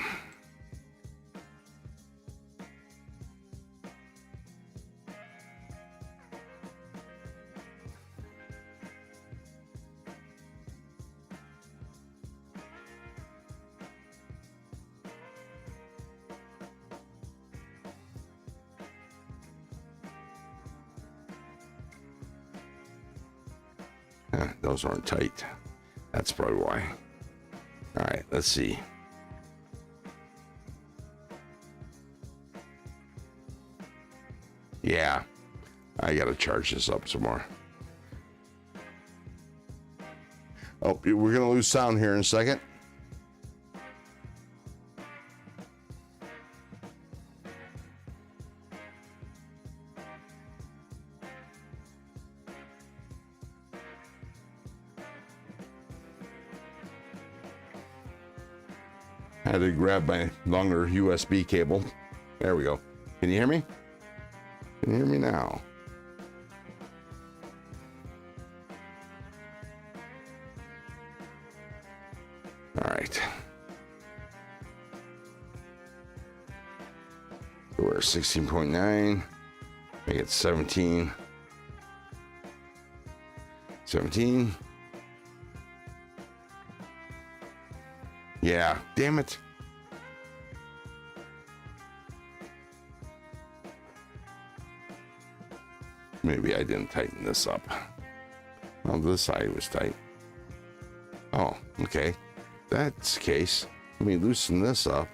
Those aren't tight. That's probably why. All right, let's see. Yeah, I gotta charge this up some more. Oh, we're gonna lose sound here in a second. I had to grab my longer USB cable. There we go. Can you hear me? Can you hear me now? All right. So we're 16.9. Make it 17. 17. Yeah, damn it. Maybe I didn't tighten this up. Well, this side was tight. Oh, okay. That's the case. Let me loosen this up.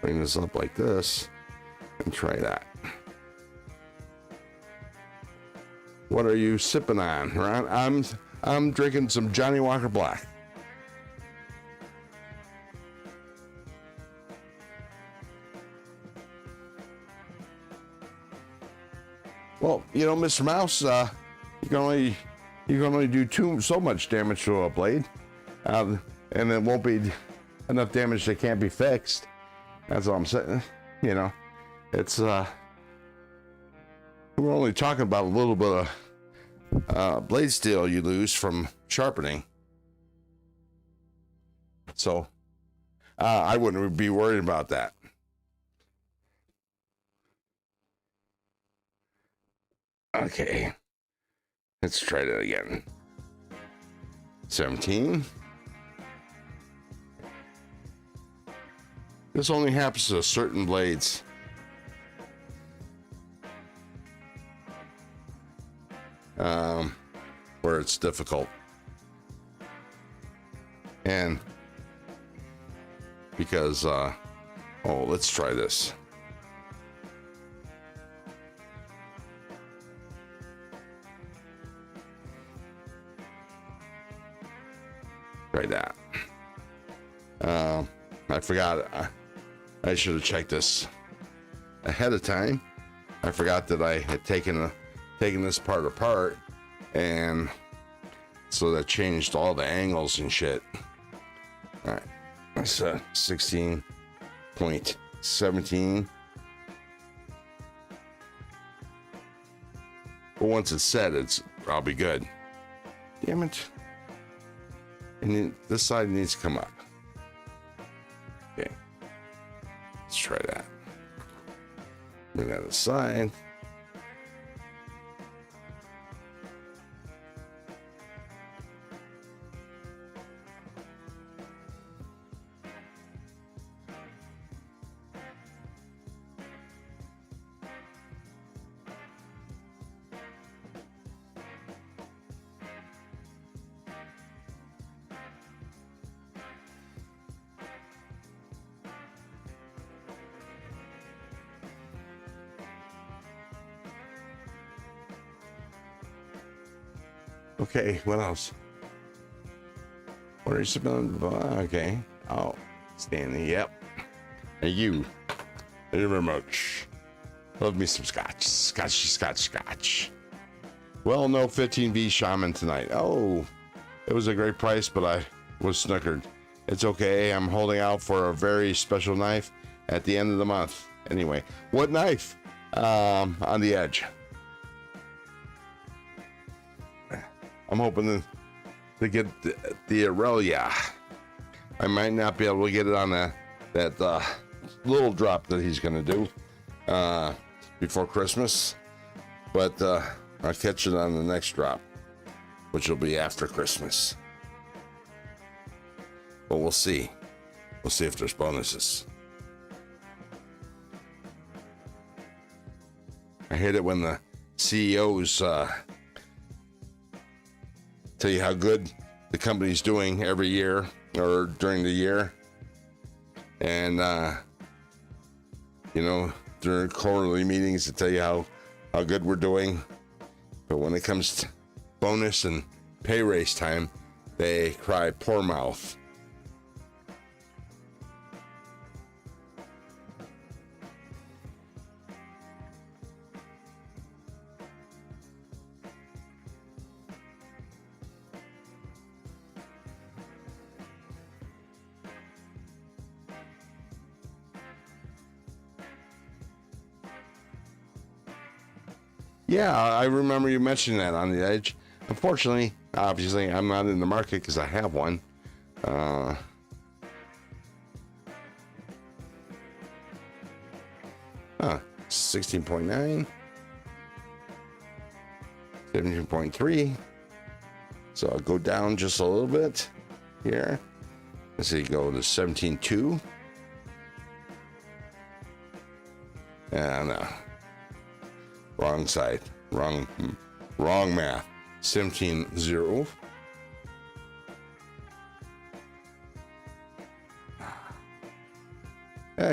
Bring this up like this and try that. What are you sipping on, Ron? I'm drinking some Johnny Walker Black. Well, you know, Mr. Mouse, you can only do so much damage to a blade, and it won't be enough damage that can't be fixed. That's all I'm saying. You know, it's we're only talking about a little bit of blade steel you lose from sharpening, so I wouldn't be worried about that. Okay, let's try that again. 17. This only happens to certain blades. Where it's difficult, and because oh, let's try this. Try that. I forgot. I should have checked this ahead of time. I forgot that I had taken this part apart, and so that changed all the angles and shit. All right, that's 16.17. But once it's set, I'll be good. Damn it! And then this side needs to come up. Okay, let's try that. Bring that aside. Okay, what else? What are you smelling? Okay. Oh, Stanley. Yep. Hey, you. Thank you very much. Love me some scotch. Scotch. Well, no 15V Shaman tonight. Oh, it was a great price, but I was snookered. It's okay. I'm holding out for a very special knife at the end of the month. Anyway, what knife? On the edge. I'm hoping to get the Aurelia. I might not be able to get it on that little drop that he's going to do before Christmas, but I'll catch it on the next drop, which will be after Christmas. But we'll see. We'll see if there's bonuses. I hate it when the CEOs tell you how good the company's doing every year or during the year, and you know, during quarterly meetings to tell you how good we're doing, but when it comes to bonus and pay raise time, they cry poor mouth. Yeah, I remember you mentioning that on the Edge. Unfortunately, obviously, I'm not in the market because I have one. 16.9, 17.3. So I'll go down just a little bit here. Let's see, go to 17.2. And wrong side, wrong math. 17.0.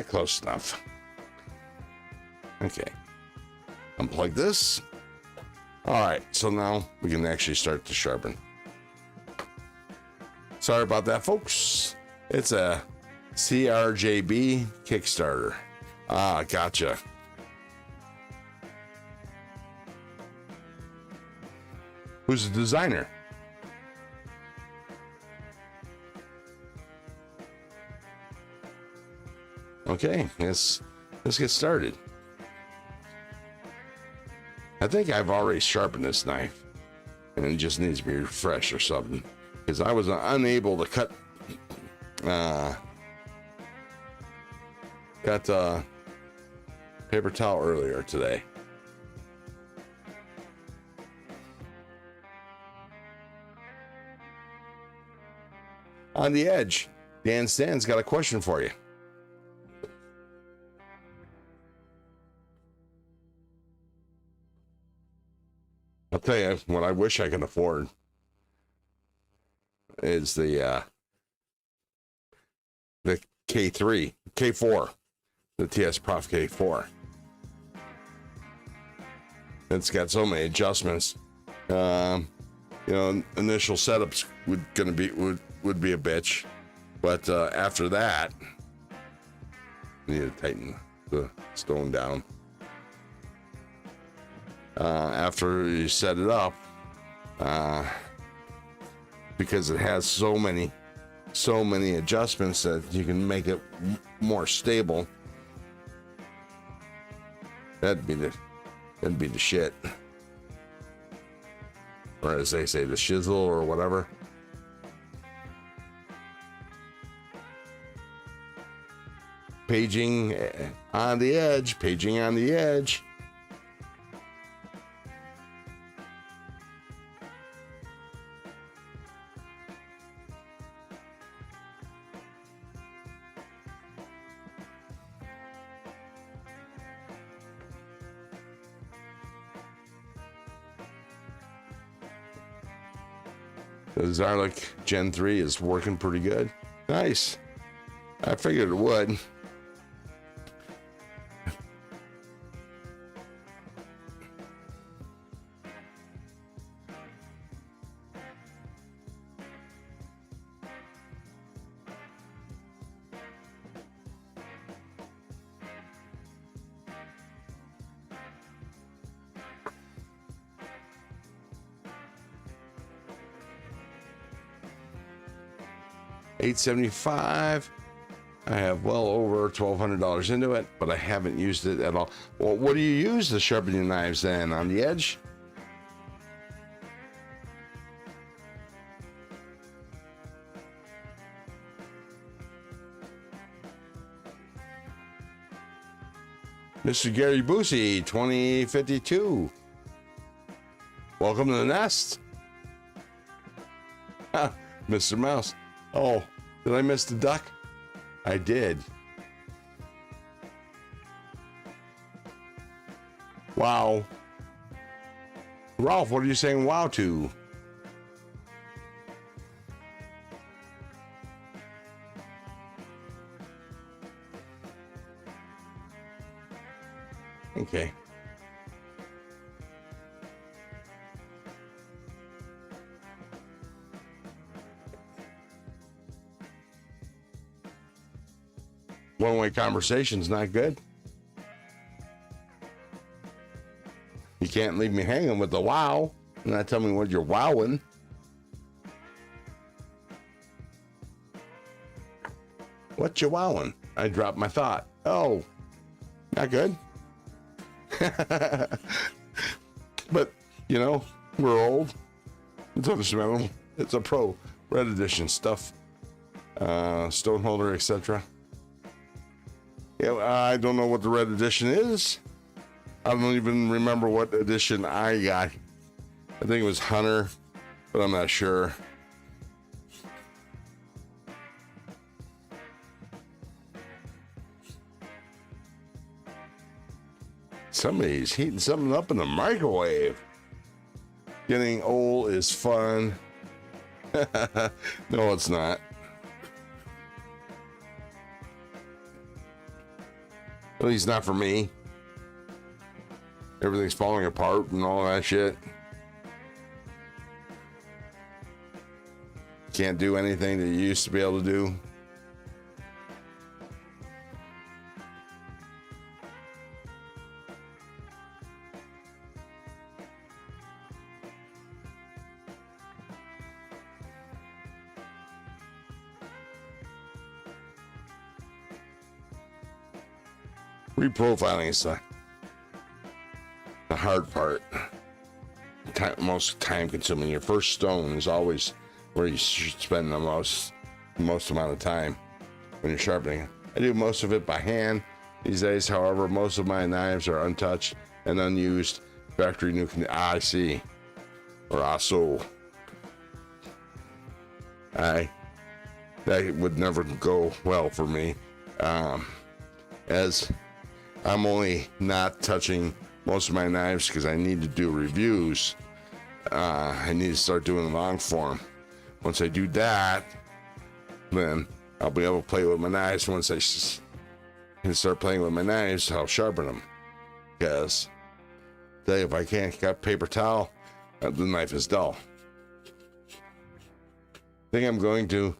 Close enough. Okay. Unplug this. All right, so now we can actually start to sharpen. Sorry about that, folks. It's a CRJB Kickstarter. Ah, gotcha. Who's the designer? Okay, let's get started. I think I've already sharpened this knife, and it just needs to be refreshed or something, because I was unable to cut paper towel earlier today. On the Edge, Dan Stan's got a question for you. I'll tell you what I wish I could afford is the K4, the TS Prof K4. It's got so many adjustments. You know, initial setups would be a bitch, but after that, you need to tighten the stone down. After you set it up, because it has so many adjustments that you can make it more stable. That'd be the shit, or as they say, the shizzle or whatever. Paging on the edge, paging on the edge. The Zarlik Gen 3 is working pretty good. Nice. I figured it would. $875. I have well over $1,200 into it, but I haven't used it at all. Well, what do you use the sharpening knives then? On the Edge? Mr. Gary Busey, 2052. Welcome to the nest. Ah, Mr. Mouse. Oh, did I miss the duck? I did. Wow. Ralph, what are you saying wow to? Okay. One-way conversation's not good. You can't leave me hanging with the wow and not tell me what you're wowing. What you wowing? I dropped my thought. Oh, not good. But, you know, we're old. It's understandable. It's a pro red edition stuff. Stoneholder, etc. Yeah, I don't know what the red edition is. I don't even remember what edition I got. I think it was Hunter, but I'm not sure. Somebody's heating something up in the microwave. Getting old is fun. No, it's not. At least not for me. Everything's falling apart and all that shit. Can't do anything that you used to be able to do. Reprofiling is the hard part. Most time consuming. Your first stone is always where you should spend the most amount of time when you're sharpening. I do most of it by hand these days. However, most of my knives are untouched and unused. Factory new. I see. Or also. That would never go well for me. As I'm only not touching most of my knives because I need to do reviews. I need to start doing long form. Once I do that, then I'll be able to play with my knives. Once I can start playing with my knives, I'll sharpen them. Because if I can't cut paper towel, the knife is dull. I think I'm going to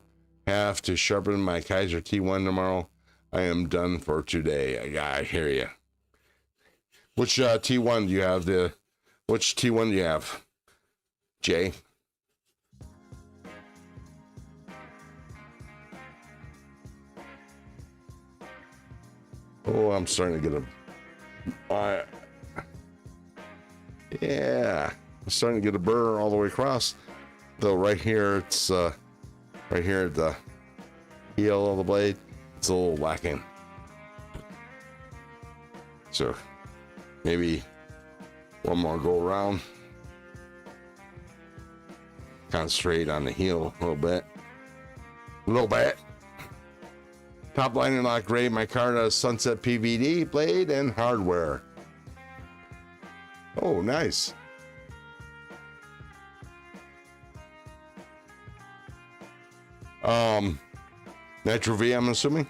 have to sharpen my Kaiser T1 tomorrow. I am done for today. I hear you. Which T1 do you have? Which T1 do you have, Jay? Oh, I'm starting to get yeah, I'm starting to get a burr all the way across. Though right here, it's right here at the heel of the blade. It's a little lacking. So maybe one more go around. Concentrate on the heel a little bit. Top liner lock gray. My car does Sunset PVD blade and hardware. Oh, nice. Nitro V, I'm assuming.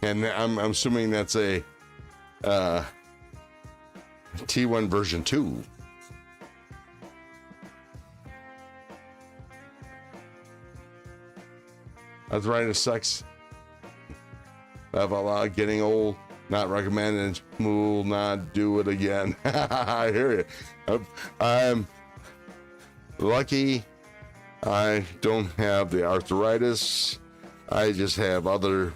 And I'm assuming that's a T1 version 2. Arthritis sucks. Have a lot getting old. Not recommended. Will not do it again. I hear you. I'm lucky. I don't have the arthritis. I just have other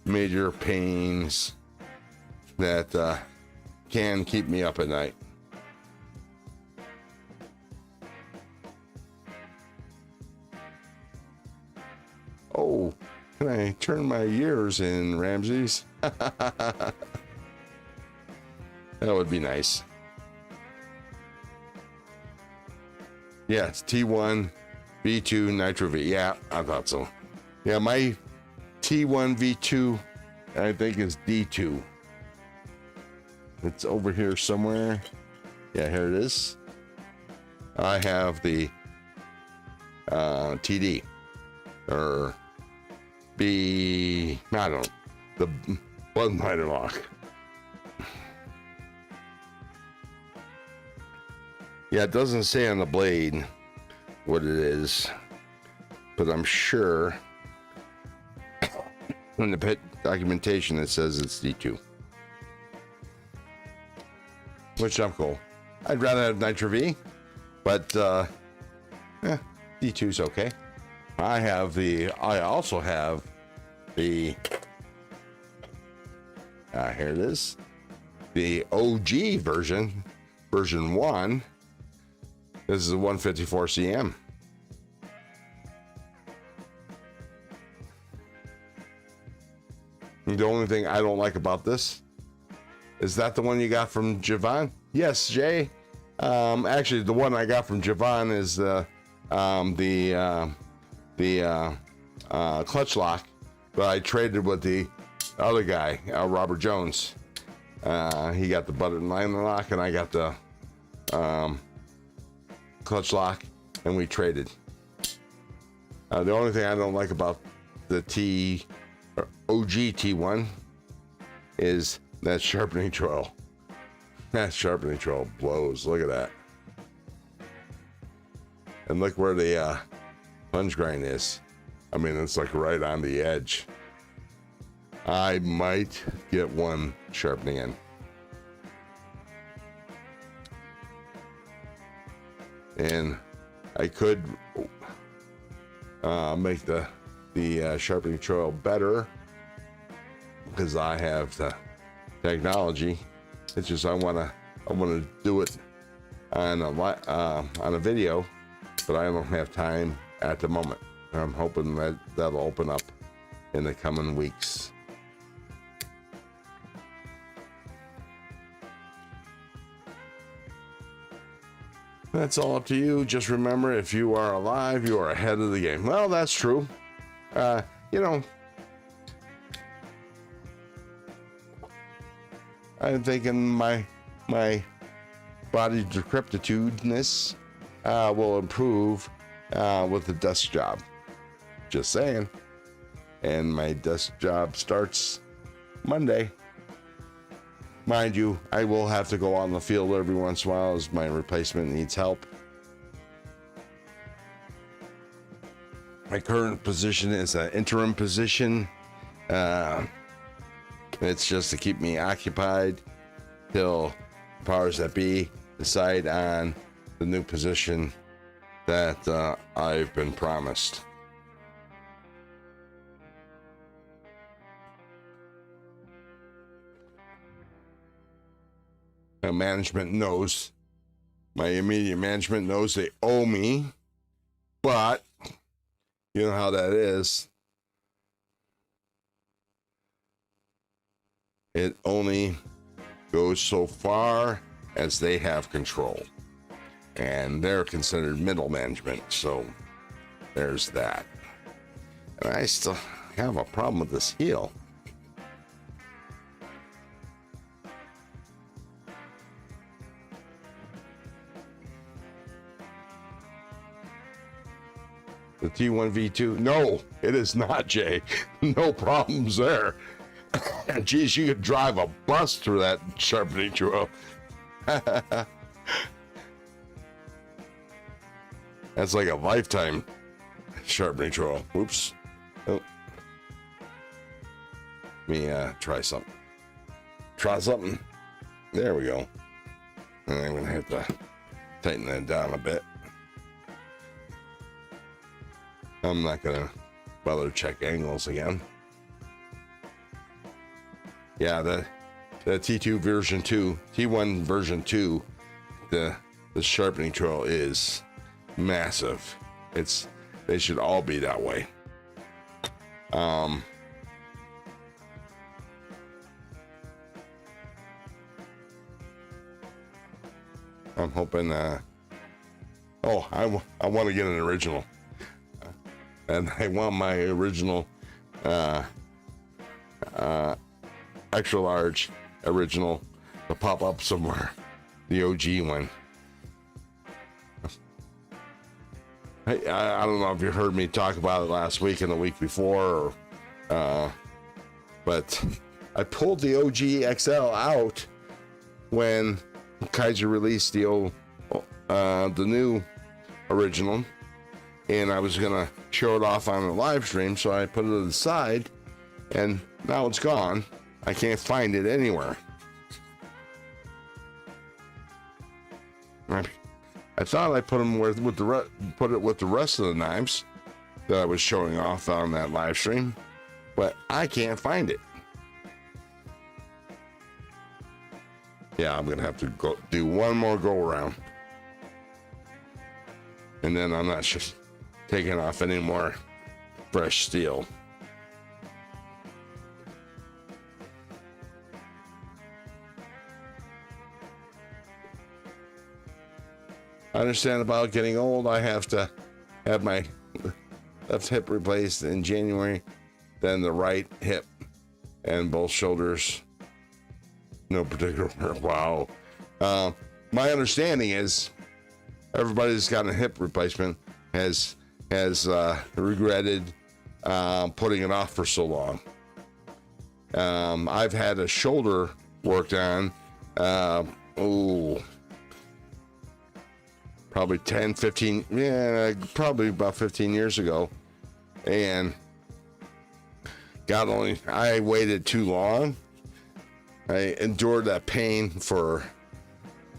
major pains that can keep me up at night. Oh, can I turn my years in, Ramses? That would be nice. Yeah, it's T1 V2 Nitro V. Yeah, I thought so. Yeah, my T1 V2, I think, is D2. It's over here somewhere. Yeah, here it is. I have the TD, or B, I don't know, the button hider lock. Yeah, it doesn't say on the blade what it is, but I'm sure in the pit documentation it says it's D2. Which I'm cool. I'd rather have Nitro V, but D2's okay. I also have the, here it is, the OG version 1. This is a 154 cm. The only thing I don't like about this, is that the one you got from Javon? Yes, Jay. Actually, the one I got from Javon is the clutch lock, but I traded with the other guy, Robert Jones. He got the button line lock, and I got the clutch lock, and we traded. The only thing I don't like about the OG T1 is that sharpening trowel. That sharpening trowel blows. Look at that. And look where the plunge grind is. I mean, it's like right on the edge. I might get one sharpening in. And I could make the sharpening trowel better because I have the technology. It's just I want to do it on a video, but I don't have time at the moment. I'm hoping that that'll open up in the coming weeks. That's all up to you. Just remember, if you are alive, you are ahead of the game. Well, that's true. You know, I'm thinking my body decrepitudeness will improve with the desk job. Just saying. And my desk job starts Monday. Mind you, I will have to go out in the field every once in a while as my replacement needs help. My current position is an interim position. It's just to keep me occupied till powers that be decide on the new position that I've been promised. Management knows, my immediate management knows they owe me, but you know how that is. It only goes so far as they have control, and they're considered middle management, so there's that. And I still have a problem with this heel. The T1 V2, no, it is not, Jay. No problems there. Geez, you could drive a bus through that sharpening trowel. That's like a lifetime sharpening trowel. Oops. Oh. Let me try something. Try something. There we go. And I'm gonna have to tighten that down a bit. I'm not gonna bother to check angles again. Yeah, the T2 version 2, T1 version 2, the sharpening trowel is massive. They should all be that way. I'm hoping, I want to get an original. And I want my original, extra large original to pop up somewhere. The OG one. I don't know if you heard me talk about it last week and the week before, but I pulled the OG XL out when Kaiser released the new original, and I was gonna show it off on the live stream, so I put it to the side, and now it's gone. I can't find it anywhere. I thought I put them with the rest of the knives that I was showing off on that live stream, but I can't find it. Yeah, I'm gonna have to go do one more go around, and then I'm not just taking off any more fresh steel. I understand about getting old. I have to have my left hip replaced in January, then the right hip and both shoulders. No particular. Wow. My understanding is everybody that's gotten a hip replacement has regretted putting it off for so long. I've had a shoulder worked on. Probably 10, 15, probably about 15 years ago. And I waited too long. I endured that pain for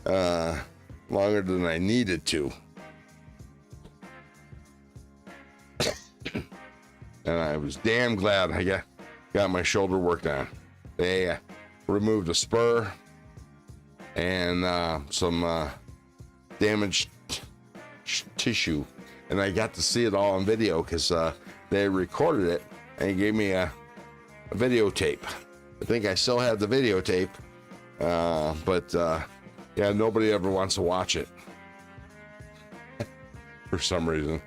longer than I needed to. And I was damn glad I got my shoulder worked on. They removed a spur and some damaged tissue, and I got to see it all on video because they recorded it and gave me a videotape. I think I still have the videotape, but yeah, nobody ever wants to watch it for some reason.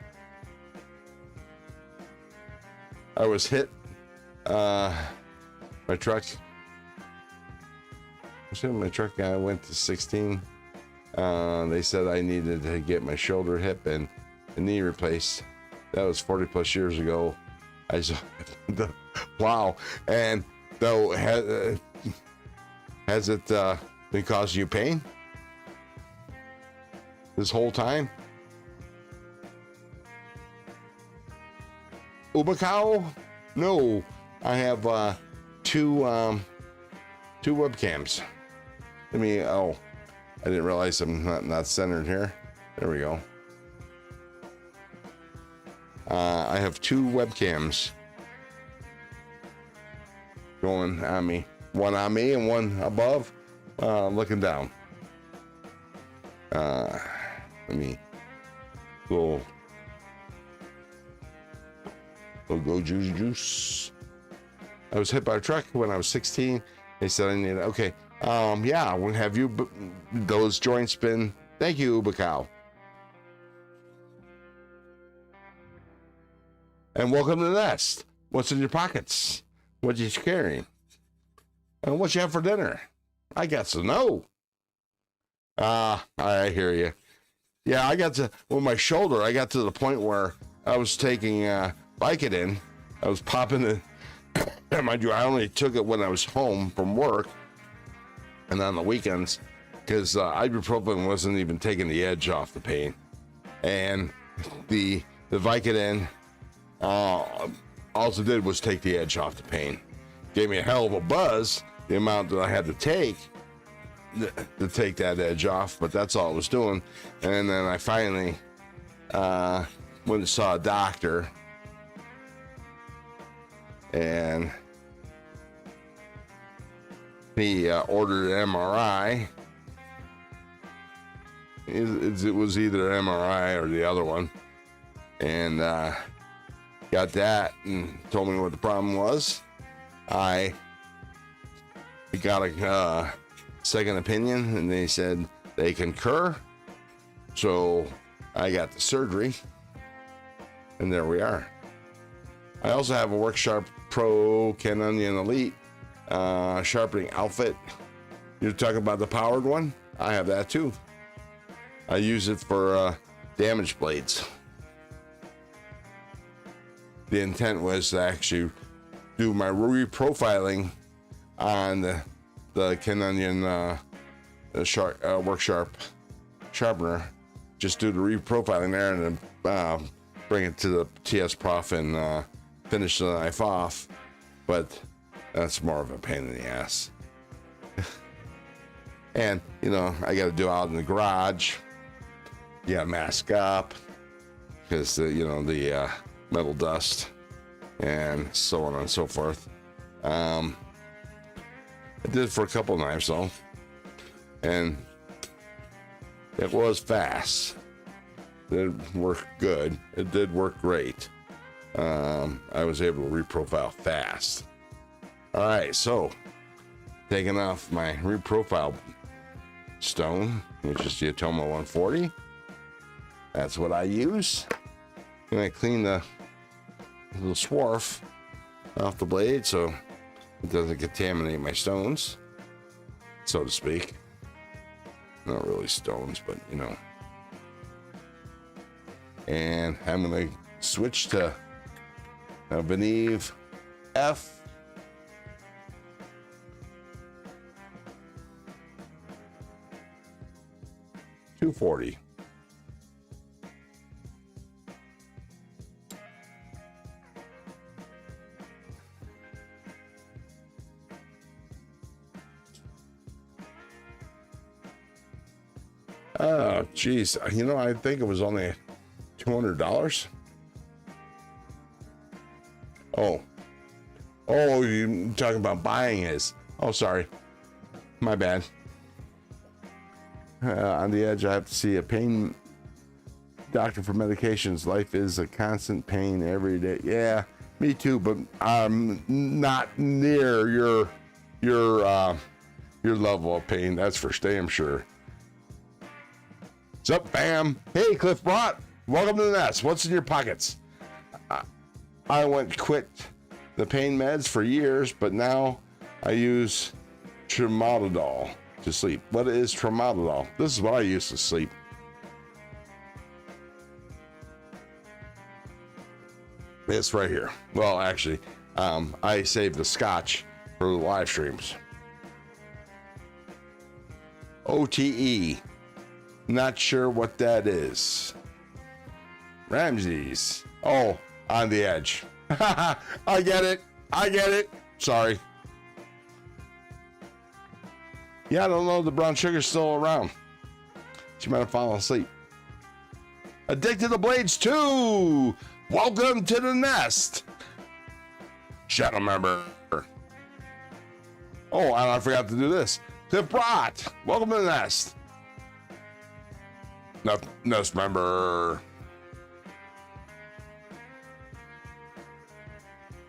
I was hit. My truck. I went to 16. They said I needed to get my shoulder, hip, and knee replaced. That was 40 plus years ago. I saw wow. And though, has it been causing you pain this whole time? Ubacao? No, I have two webcams. I didn't realize I'm not centered here. There we go. I have two webcams going on me. One on me and one above, looking down. Let me go juice. I was hit by a truck when I was 16. They said I needed, okay. Yeah, we'll have you, those joints been, thank you, Ubacao. And welcome to the nest. What's in your pockets? What you carrying? And what you have for dinner? I got to know. I hear you. Yeah, with my shoulder, I got to the point where I was taking Vicodin. I was popping it. Mind you, I only took it when I was home from work and on the weekends, because ibuprofen wasn't even taking the edge off the pain. And the Vicodin also did was take the edge off the pain. Gave me a hell of a buzz, the amount that I had to take that edge off, but that's all it was doing. And then I finally went and saw a doctor, and he ordered an MRI. It was either MRI or the other one, and got that and told me what the problem was. I got a second opinion, and they said they concur So I got the surgery, and there we are. I also have a WorkSharp Pro Canonian Elite sharpening outfit. You're talking about the powered one? I have that too. I use it for damaged blades. The intent was to actually do my reprofiling on the Canonian WorkSharp sharpener. Just do the reprofiling there and then bring it to the TS Prof and finish the knife off. But that's more of a pain in the ass. And, you know, I got to do it out in the garage. You got to mask up because, you know, the metal dust and so on and so forth. I did it for a couple of knives though, and it was fast. It did work good. It did work great. I was able to reprofile fast. All right, so taking off my reprofile stone, which is the Atoma 140. That's what I use. And I clean the little swarf off the blade so it doesn't contaminate my stones, so to speak. Not really stones, but you know. And I'm gonna switch to a Veneve F. $240. Oh, geez. You know, I think it was only $200. Oh, you're talking about buying his. Oh, sorry. My bad. On the edge, I have to see a pain doctor for medications. Life is a constant pain every day. Yeah, me too, but I'm not near your level of pain. That's for damn sure. What's up, fam? Hey, Cliff Brott. Welcome to the nest. What's in your pockets? I quit the pain meds for years, but now I use Tramadol to sleep. What is Tramadol? This is what I use to sleep. It's right here. Well, actually, I saved the scotch for the live streams. OTE. Not sure what that is. Ramses. Oh, on the edge. I get it. Sorry. Yeah, I don't know. The brown sugar's still around. She might have fallen asleep. Addicted to blades too. Welcome to the nest. Channel member. Oh, and I forgot to do this. Cliff Brott. Welcome to the nest. Nest member.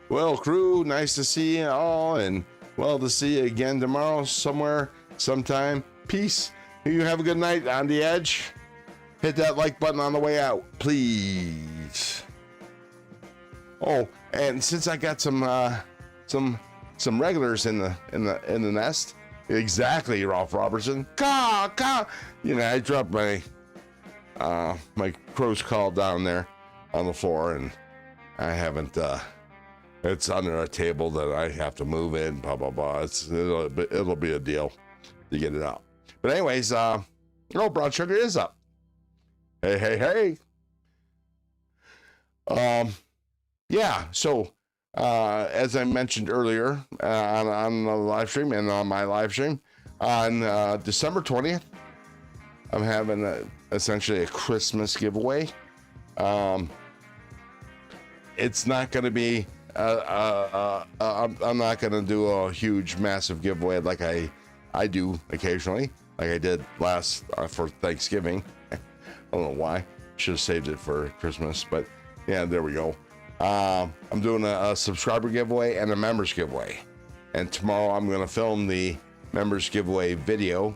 Well, crew, nice to see you all, and well to see you again tomorrow somewhere, sometime. Peace. You have a good night on the edge. Hit that like button on the way out, please. Oh, and since I got some regulars in the nest, exactly, Ralph Robertson. Caw. You know, I dropped my my crow's call down there on the floor, and I haven't. It's under a table that I have to move in. Blah blah blah. It'll be a deal to get it out. But anyways, brown sugar is up. Hey. Yeah. So as I mentioned earlier on the live stream and on my live stream on December 20th, I'm having essentially a Christmas giveaway. It's not going to be. I'm not going to do a huge, massive giveaway like I do occasionally, like I did last for Thanksgiving. I don't know why. Should have saved it for Christmas, but yeah, there we go. I'm doing a subscriber giveaway and a members giveaway, and tomorrow I'm going to film the members giveaway video.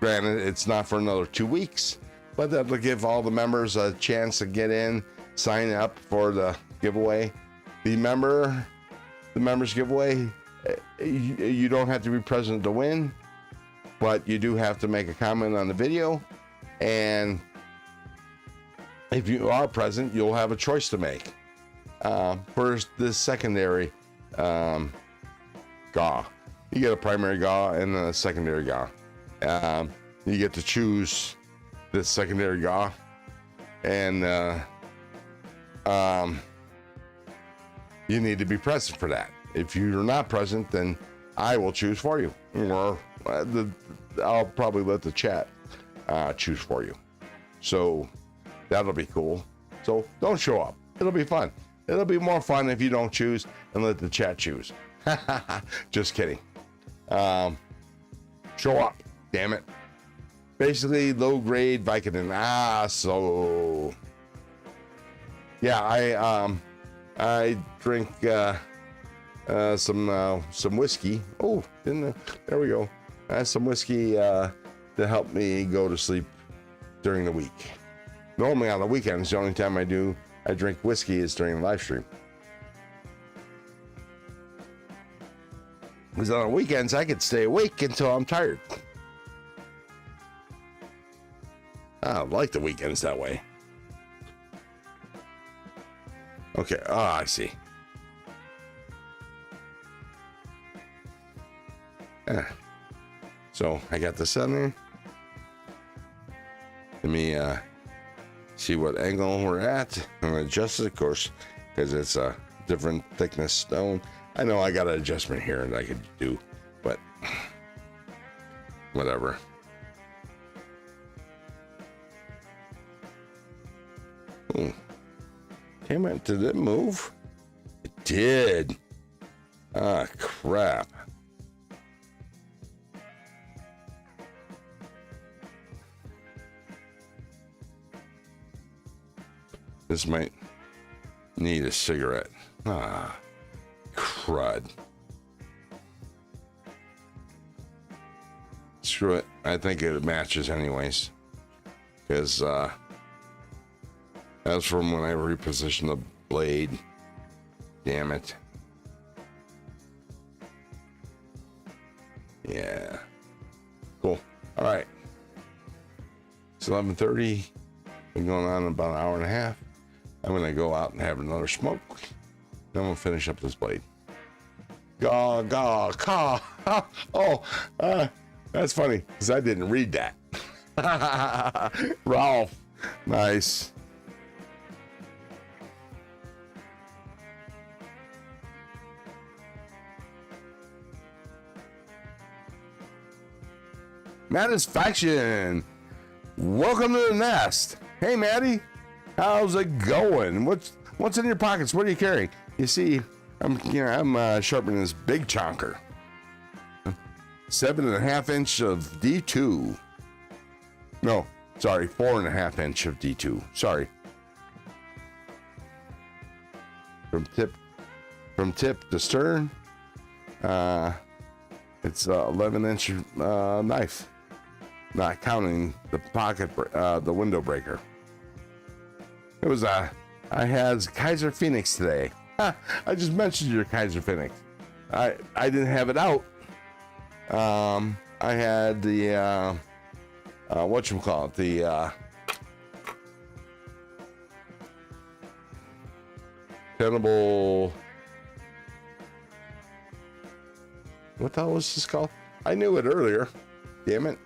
Granted, it's not for another 2 weeks, but that'll give all the members a chance to get in, sign up for the giveaway. The members giveaway, you don't have to be present to win, but you do have to make a comment on the video. And if you are present, you'll have a choice to make. First, the secondary GAW. You get a primary GAW and a secondary GAW. You get to choose this secondary GAW, and you need to be present for that. If you're not present, then I will choose for you, or I'll probably let the chat choose for you. So that'll be cool. So don't show up. It'll be fun. It'll be more fun if you don't choose and let the chat choose. Just kidding. Show up, damn it. Basically, low grade Vicodin. So yeah, I drink some whiskey. Oh, there we go. Some whiskey to help me go to sleep during the week. Normally on the weekends, the only time I drink whiskey is during the live stream. Because on the weekends, I could stay awake until I'm tired. I like the weekends that way. Okay, I see. So I got this on there. Let me see what angle we're at. I'm going to adjust it, of course, because it's a different thickness stone. I know I got an adjustment here that I could do, but whatever. Oh, damn it, did it move? It did. Ah, crap. This might need a cigarette. Ah, crud. Screw it. I think it matches anyways. Because that's from when I repositioned the blade. Damn it. Yeah. Cool. All right. It's 11:30. Been going on about an hour and a half. I'm going to go out and have another smoke. Then we'll finish up this blade. Gaw, gaw, caw. Oh, that's funny because I didn't read that. Ralph. Nice. Matisfaction. Welcome to the nest. Hey, Maddie. How's it going? What's in your pockets? What are you carrying? You see, I'm sharpening this big chonker. 7.5 inch of D2. No, sorry, 4.5 inch of D2. Sorry. From tip to stern. It's 11 inch knife. Not counting the pocket, the window breaker. It was I had Kaiser Phoenix today. I just mentioned your Kaiser Phoenix. I didn't have it out. I had the whatchamacallit, the tenable. What the hell was this called? I knew it earlier. Damn it.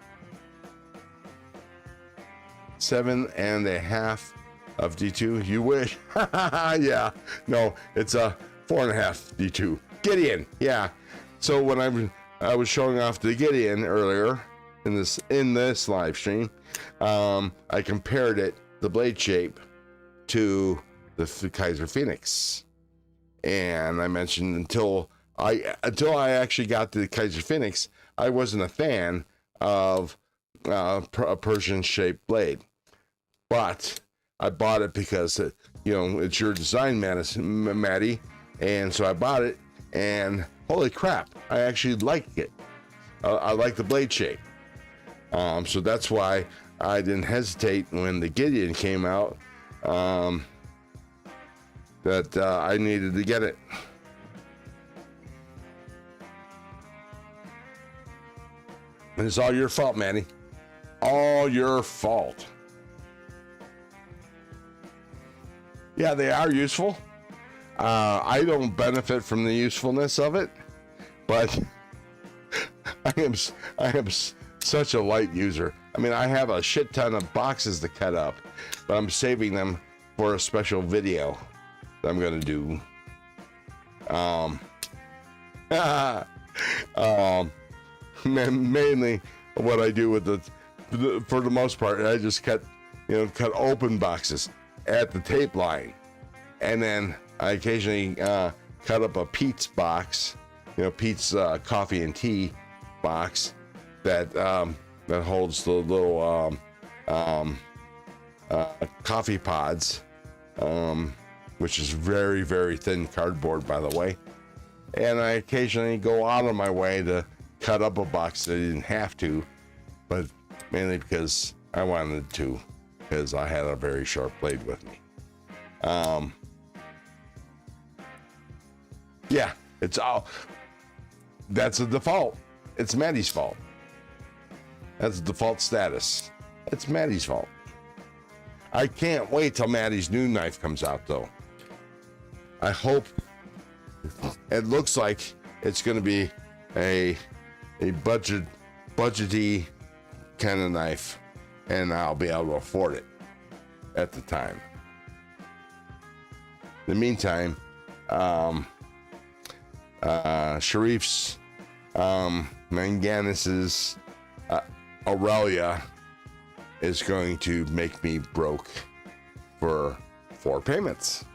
7.5 of D2. You wish. Yeah. No, it's a 4.5 D2. Gideon. Yeah. So when I was showing off the Gideon earlier in this live stream, I compared the blade shape to the Kaiser Phoenix, and I mentioned until I actually got the Kaiser Phoenix, I wasn't a fan of a Persian shaped blade, but I bought it because it's your design, Maddie, and so I bought it, and holy crap, I actually like it. I like the blade shape. So that's why I didn't hesitate when the Gideon came out, that I needed to get it. And it's all your fault, Manny. All your fault. Yeah, they are useful. I don't benefit from the usefulness of it, but I am such a light user. I mean, I have a shit ton of boxes to cut up, but I'm saving them for a special video that I'm gonna do. Mainly what I do with for the most part, I just cut open boxes at the tape line, and then I occasionally cut up a Pete's box, Pete's coffee and tea box that holds the little coffee pods, which is very, very thin cardboard, by the way. And I occasionally go out of my way to cut up a box that I didn't have to, but mainly because I wanted to, because I had a very sharp blade with me. Yeah, that's a default. It's Maddie's fault. That's the default status. It's Maddie's fault. I can't wait till Maddie's new knife comes out, though. I hope. It looks like it's going to be a budgety kind of knife, and I'll be able to afford it at the time. In the meantime, Sharif's Manganus's Aurelia is going to make me broke for 4 payments.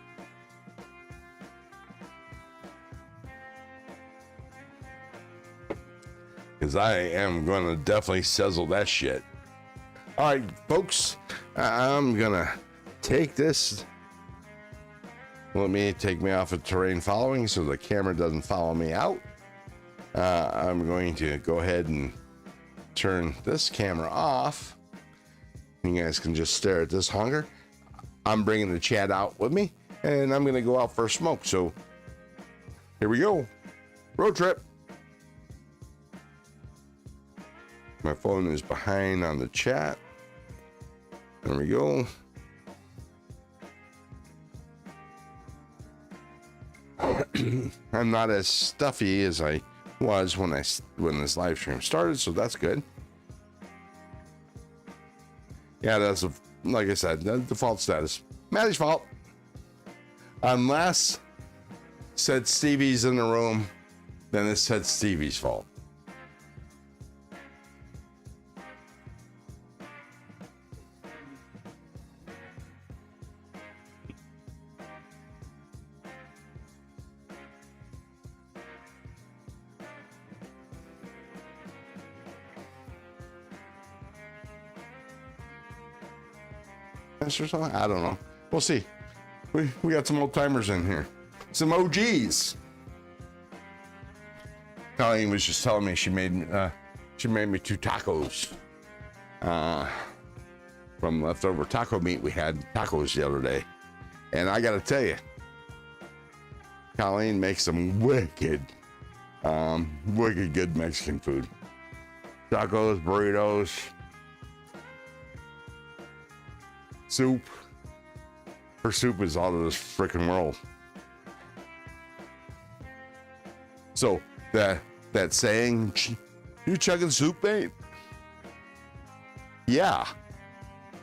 Because I am going to definitely sizzle that shit. All right, folks, I'm going to take this. Let me take me off of terrain following so the camera doesn't follow me out. I'm going to go ahead and turn this camera off. You guys can just stare at this hunger. I'm bringing the Chad out with me, and I'm going to go out for a smoke. So here we go. Road trip. My phone is behind on the chat. There we go. I'm not as stuffy as I was when this live stream started, so that's good. Yeah, that's like I said, the default status. Maddie's fault. Unless said Stevie's in the room, then it said Stevie's fault. Or something? I don't know. We'll see. We got some old timers in here. Some OGs. Colleen was just telling me she made me 2 tacos from leftover taco meat. We had tacos the other day, and I gotta tell you, Colleen makes some wicked good Mexican food. Tacos, burritos, soup. Her soup is out of this freaking world. So that saying, "You chugging soup, mate?" Yeah.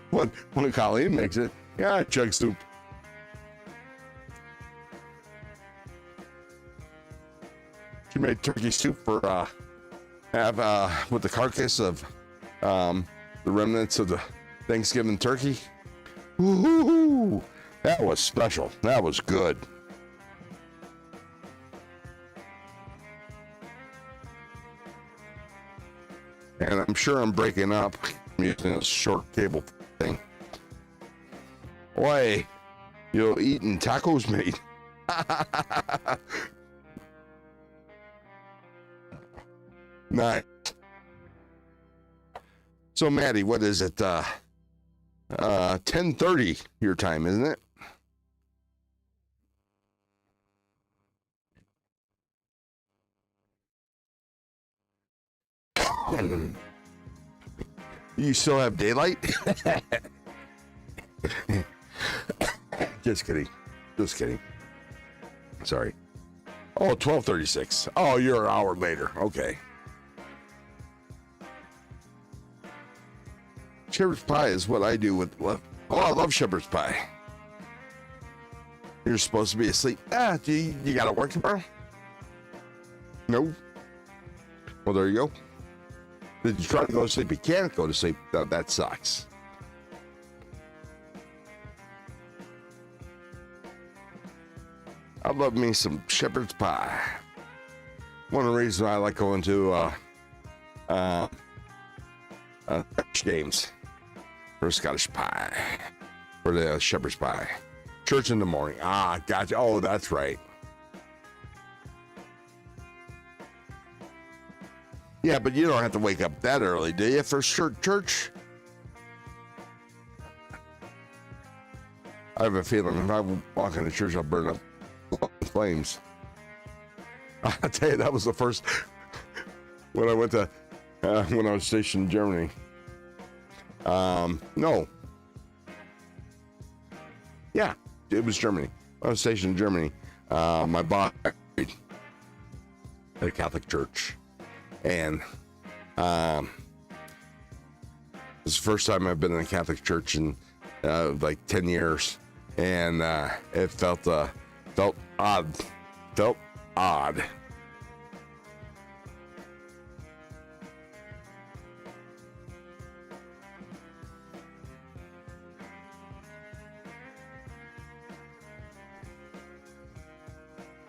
When Colleen makes it, yeah, I chug soup. She made turkey soup for with the carcass of the remnants of the Thanksgiving turkey. Woo-hoo-hoo. That was special. That was good. And I'm sure I'm breaking up. I'm using a short cable thing. Boy, you're eating tacos, mate. Nice. So, Maddie, what is it? 10:30 your time, isn't it? You still have daylight? Just kidding. Just kidding. Sorry. Oh, 12:36. Oh, you're an hour later. Okay. Shepherd's pie is what I do with. Oh, I love shepherd's pie. You're supposed to be asleep. Do you got to work tomorrow? No. Well, there you go. Did you try to go to sleep? You can't go to sleep. That sucks. I love me some shepherd's pie. One of the reasons I like going to games for Scottish pie, for the shepherd's pie. Church in the morning. Gotcha. Oh, that's right. Yeah, but you don't have to wake up that early, do you, for church? I have a feeling if I walk into church, I'll burn up flames. I'll tell you, that was the first when I went to when I was stationed in Germany. No. Yeah, it was Germany. I was stationed in Germany. My boss at a Catholic church. And it's the first time I've been in a Catholic church in like 10 years. And it felt odd. Felt odd.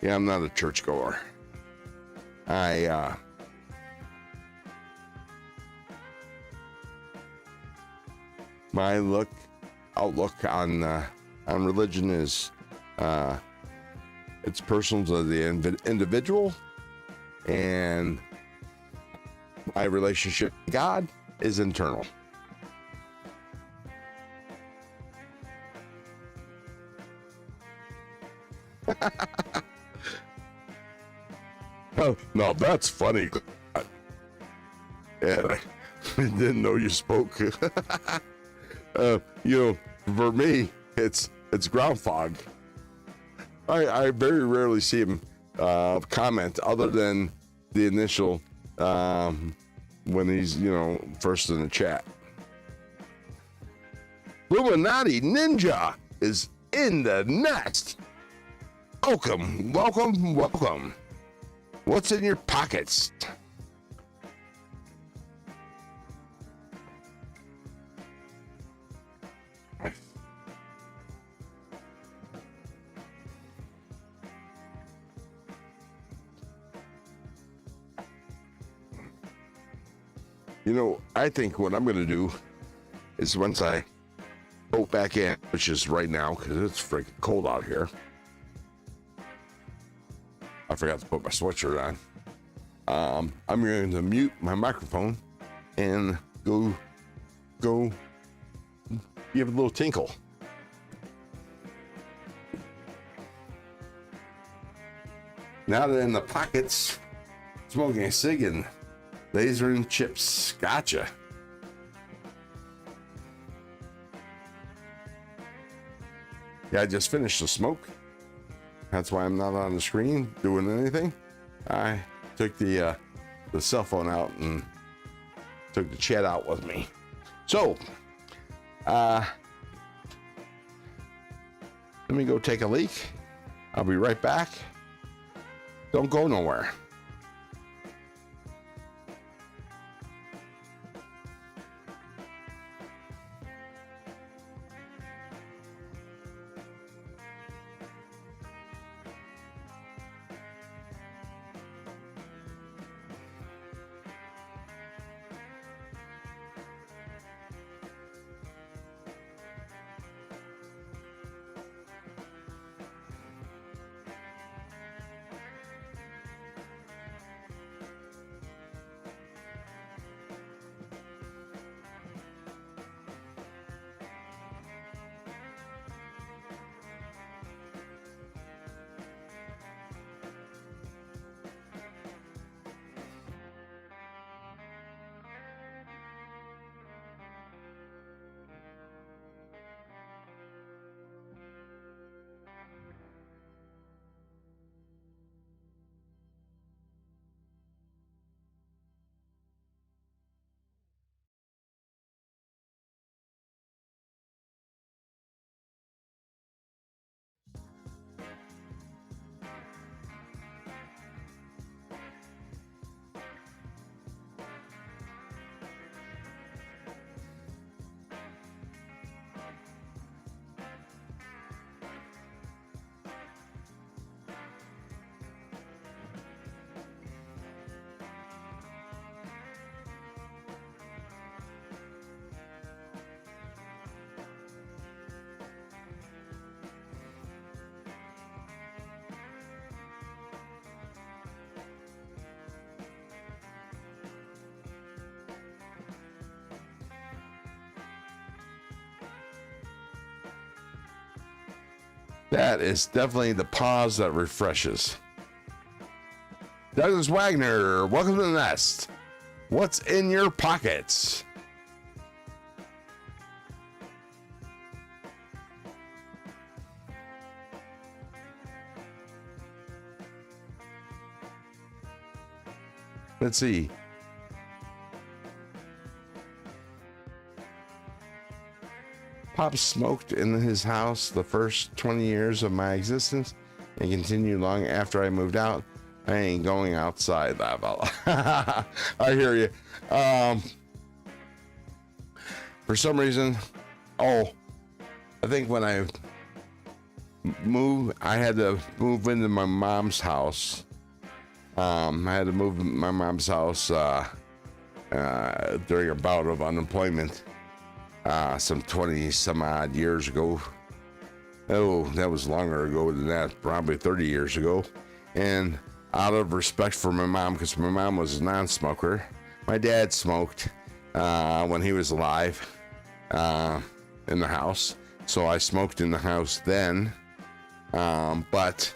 Yeah, I'm not a churchgoer. My outlook on religion is it's personal to the individual, and my relationship to God is internal. Oh, no, that's funny. Yeah, I didn't know you spoke. For me, it's ground fog. I very rarely see him comment other than the initial when he's first in the chat. Illuminati Ninja is in the nest. Welcome, welcome, welcome. What's in your pockets? I think what I'm going to do is once I go back in, which is right now because it's freaking cold out here. I forgot to put my sweatshirt on. I'm going to mute my microphone and go give it a little tinkle. Now that in the pockets, smoking a cig and laser and chips. Gotcha. Yeah, I just finished the smoke. That's why I'm not on the screen doing anything. I took the cell phone out and took the chat out with me. So, let me go take a leak. I'll be right back. Don't go nowhere. That is definitely the pause that refreshes. Douglas Wagner, welcome to the nest. What's in your pockets? Let's see. Pop smoked in his house the first 20 years of my existence and continued long after I moved out. I ain't going outside, that fella. I hear you. For some reason, I think when I moved, I had to move into my mom's house. I had to move my mom's house during a bout of unemployment some 20 some odd years ago. Oh, that was longer ago than that, probably 30 years ago. And out of respect for my mom, because my mom was a non-smoker, my dad smoked when he was alive in the house. So I smoked in the house then. But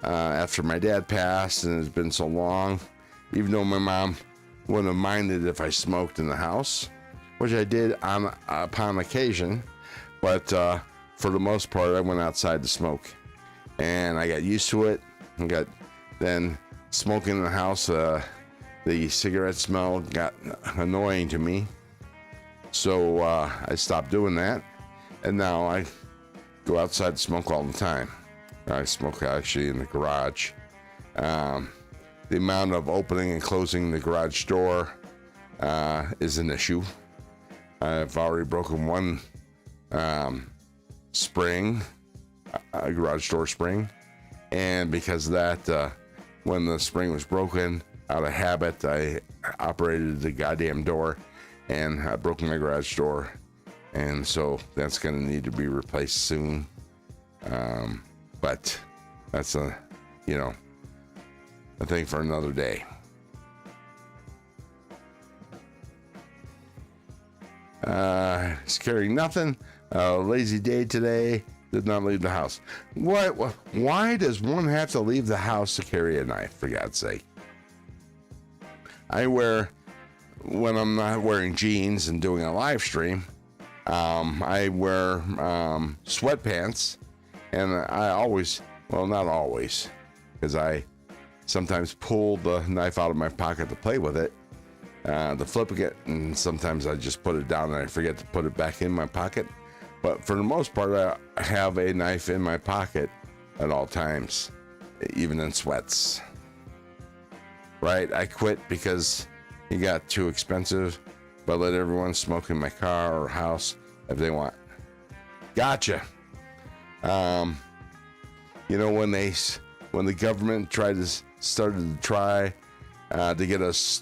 after my dad passed, and it's been so long, even though my mom wouldn't have minded if I smoked in the house, which I did upon occasion, but for the most part, I went outside to smoke, and I got used to it. Then smoking in the house, the cigarette smell got annoying to me, so I stopped doing that, and now I go outside to smoke all the time. I smoke actually in the garage. The amount of opening and closing the garage door is an issue. I've already broken one spring, a garage door spring, and because of that, when the spring was broken, out of habit, I operated the goddamn door, and I broke my garage door, and so that's going to need to be replaced soon. But that's a thing for another day. He's carrying nothing. Lazy day today. Did not leave the house. What? Why does one have to leave the house to carry a knife? For God's sake. When I'm not wearing jeans and doing a live stream, I wear sweatpants. And I always, well, not always, because I sometimes pull the knife out of my pocket to play with it, to flip it, and sometimes I just put it down and I forget to put it back in my pocket. But for the most part, I have a knife in my pocket at all times, even in sweats. Right? I quit because it got too expensive, but let everyone smoke in my car or house if they want. Gotcha. When the government started to try to get us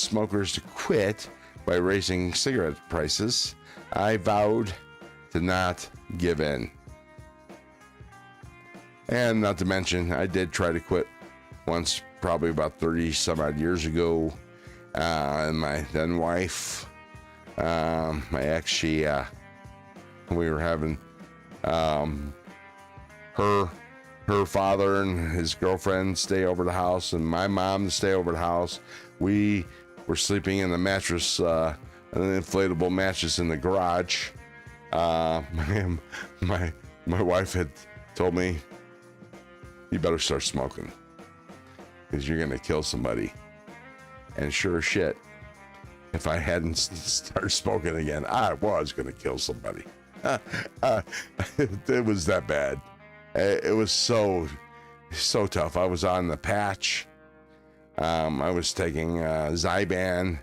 smokers to quit by raising cigarette prices, I vowed to not give in. And not to mention, I did try to quit once, probably about 30 some odd years ago. And my then wife, my ex, we were having her father and his girlfriend stay over the house, and my mom stay over the house. We were sleeping in the mattress, an inflatable mattress in the garage. My wife had told me, you better start smoking because you're gonna kill somebody. And sure as shit, if I hadn't started smoking again, I was gonna kill somebody. It was that bad. It was so tough. I was on the patch. I was taking Zyban,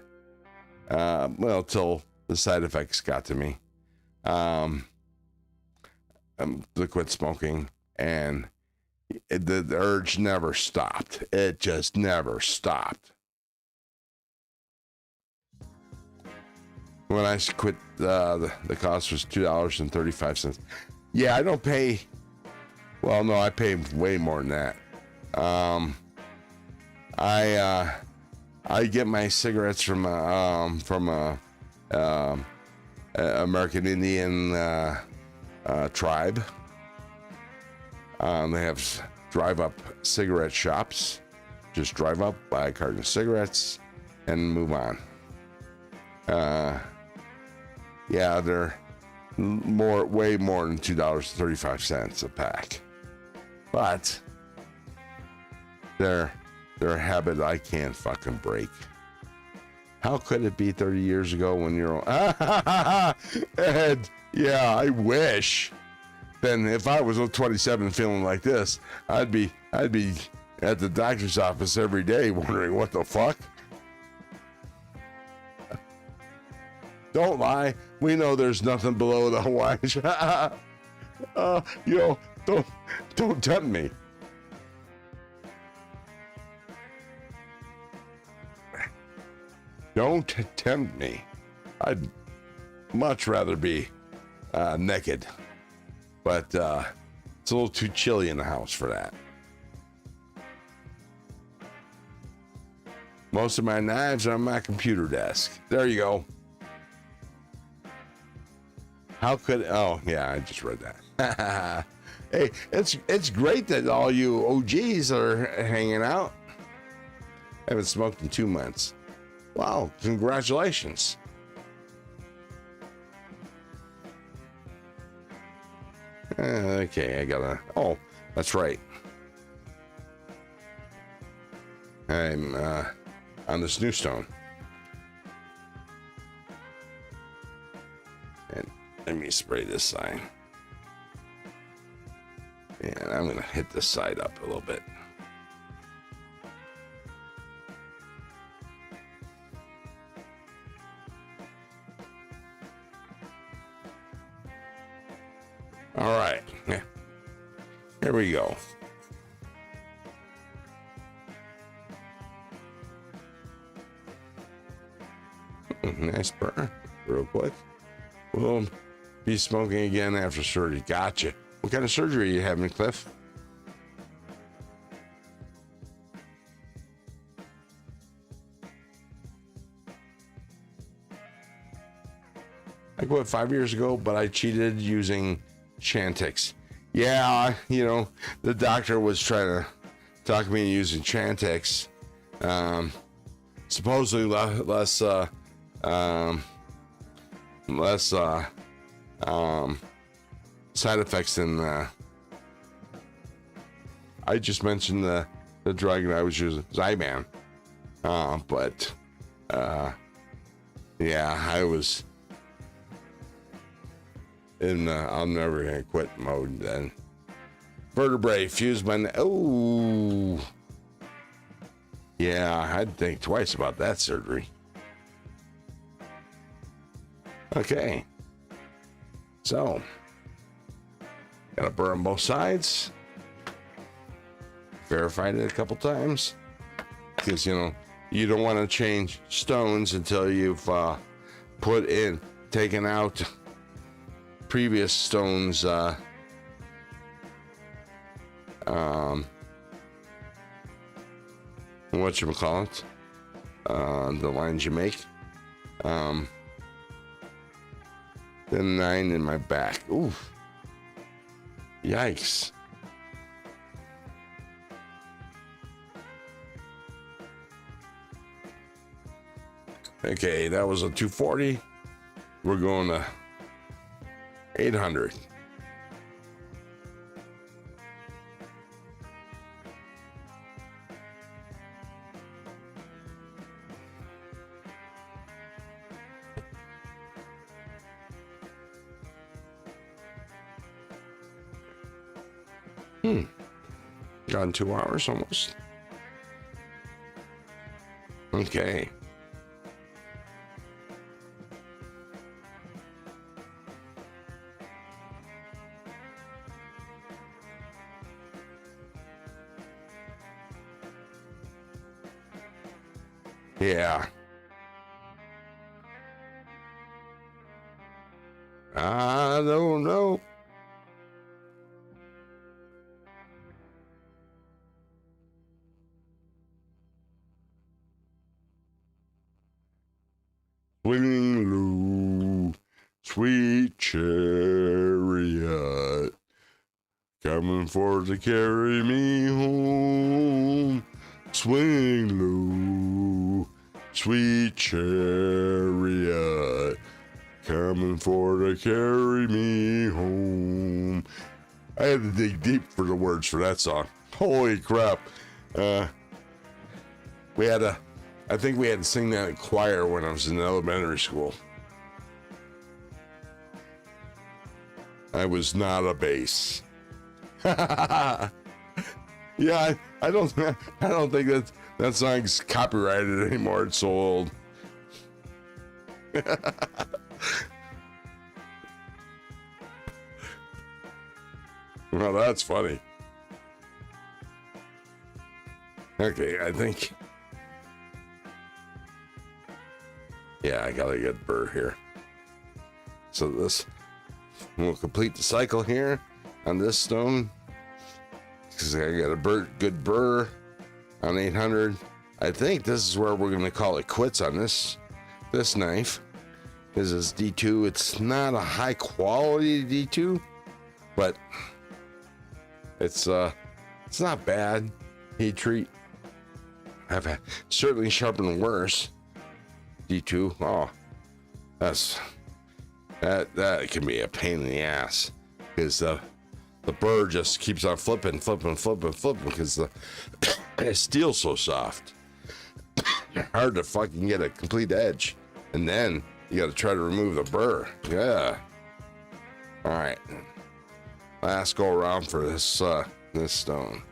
till the side effects got to me. To quit smoking, and the urge never stopped. It just never stopped. When I quit, the cost was $2.35. Yeah, I don't pay. Well, no, I pay way more than that. I get my cigarettes from a American Indian tribe, They have drive-up cigarette shops. Just drive up, buy a carton of cigarettes, and move on. Yeah, they're way more than $2.35 a pack. But they're a habit I can't fucking break. How could it be 30 years ago when you're Ed, yeah, I wish. Then if I was 27 feeling like this, I'd be at the doctor's office every day wondering what the fuck. Don't lie. We know there's nothing below the Hawaiian. Don't tempt me. Don't tempt me. I'd much rather be naked, but it's a little too chilly in the house for that. Most of my knives are on my computer desk. There you go. How could, oh yeah, I just read that. Hey, it's great that all you OGs are hanging out. I haven't smoked in 2 months. Wow, congratulations. Okay, I gotta, oh, that's right. I'm on this new stone. And let me spray this side. And I'm gonna hit this side up a little bit. All right, here we go. Nice burn, real quick. We'll be smoking again after surgery. Gotcha. What kind of surgery are you having, Cliff? I quit 5 years ago, but I cheated using Chantix. Yeah, you know, the doctor was trying to talk me into using Chantix. Supposedly less side effects than I just mentioned the drug that I was using, Zyban. But yeah, I was in I'm never gonna quit mode then. Vertebrae fused by oh yeah, I'd think twice about that surgery. Okay, so gotta burn both sides. Verified it a couple times because you know you don't want to change stones until you've taken out previous stones whatchamacallit, the lines you make. Then 9 in my back. Oof. Yikes. Okay, that was a 240. We're going to 800. Gone 2 hours almost. Okay. Yeah. I don't know. Swinging low, sweet chariot, come coming for to carry me home. Swing low, sweet chariot, coming for to carry me home. I had to dig deep for the words for that song. Holy crap. I think we had to sing that in choir when I was in elementary school. I was not a bass. Yeah, I don't think that song's copyrighted anymore. It's so old. Well, that's funny. Okay, I think. Yeah, I got a good burr here. So this will complete the cycle here on this stone. Because I got a good burr on 800. I think this is where we're going to call it quits on this knife. This is D2. It's not a high quality D2, but it's not bad. Heat treat. I've certainly sharpened worse. D2. Oh, that can be a pain in the ass because the burr just keeps on flipping because the steel's so soft. Hard to fucking get a complete edge, and then you got to try to remove the burr. Yeah. All right. Last go around for this stone.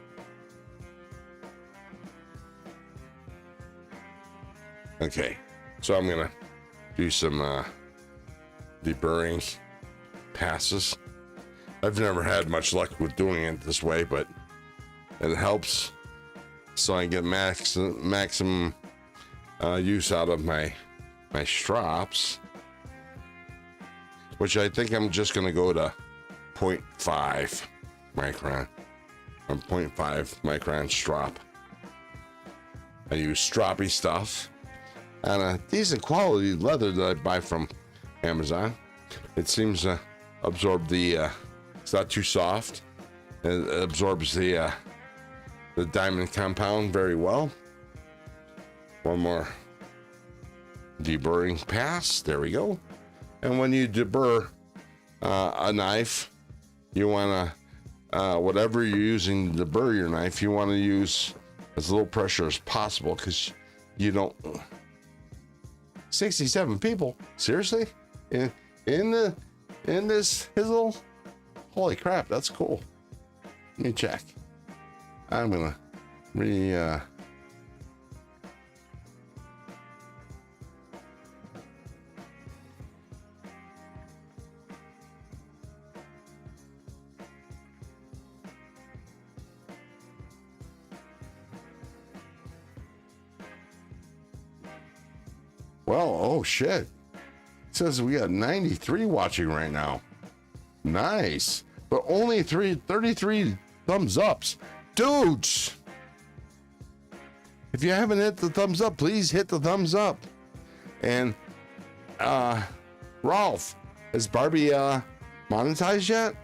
Okay, so I'm gonna do some deburring passes. I've never had much luck with doing it this way, but it helps so I get maximum use out of my strops, which I think I'm just gonna go to 0.5 micron. A 0.5 micron strop. I use stroppy stuff and a decent quality leather that I buy from Amazon. It seems to absorb the it's not too soft. It absorbs the diamond compound very well. One more deburring pass. There we go. And when you deburr a knife, you want to whatever you're using to deburr your knife, you want to use as little pressure as possible because you don't. 67 people, seriously, in this hizzle. Holy crap, that's cool. Let me check. I'm gonna well, oh shit. It says we got 93 watching right now. Nice. But only 33 thumbs ups. Dudes! If you haven't hit the thumbs up, please hit the thumbs up. And Rolf, is Barbie monetized yet?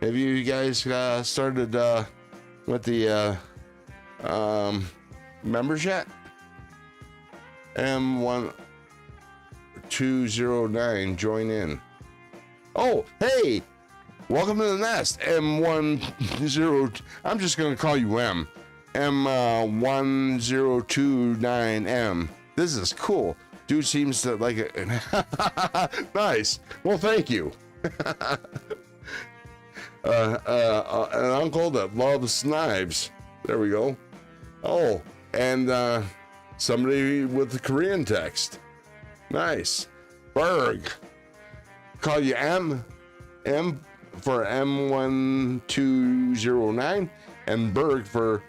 Have you guys started with the members yet? M1209, join in. Oh, hey, welcome to the nest. M10, I'm just gonna call you M. M1029M. This is cool. Dude seems to like it. Nice. Well, thank you. An uncle that loves knives. There we go. Oh, and somebody with the Korean text. Nice. Berg. Call you M for M1209 and Berg for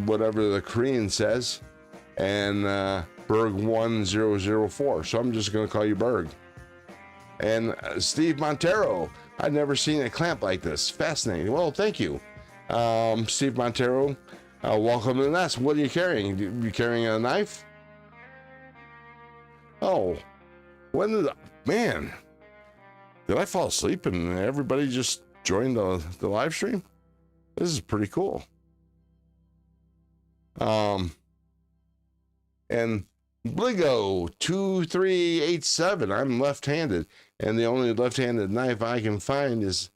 whatever the Korean says, and Berg 1004. So I'm just gonna call you Berg. And Steve Montero. I've never seen a clamp like this. Fascinating. Well, thank you, Steve Montero. Welcome to the nest. What are you carrying? You carrying a knife? Oh, when did man? Did I fall asleep and everybody just joined the live stream? This is pretty cool. And Bligo2387, I'm left-handed, and the only left-handed knife I can find is,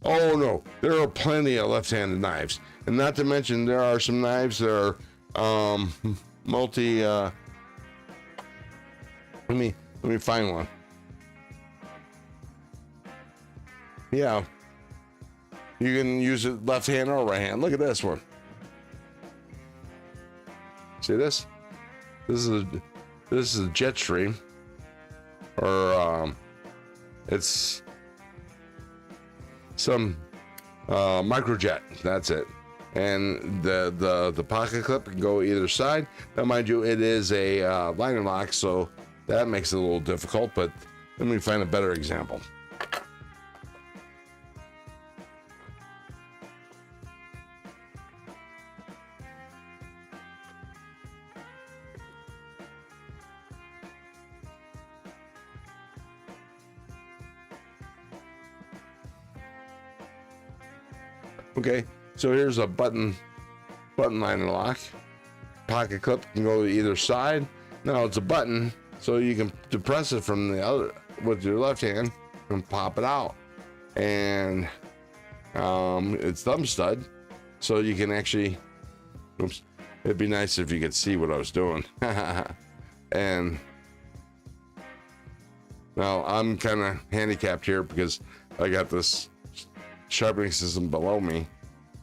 oh no, there are plenty of left-handed knives. And not to mention, there are some knives that are multi, let me find one. Yeah, you can use it left hand or right hand. Look at this one. See this? This is a Jetstream, or it's some microjet. That's it. And the pocket clip can go either side. Now, mind you, it is a liner lock, so that makes it a little difficult. But let me find a better example. Okay, so here's a button liner lock. Pocket clip can go to either side. Now it's a button, so you can depress it from the other with your left hand and pop it out. And it's thumb stud, so you can actually, oops, it'd be nice if you could see what I was doing. And now I'm kind of handicapped here because I got this sharpening system below me,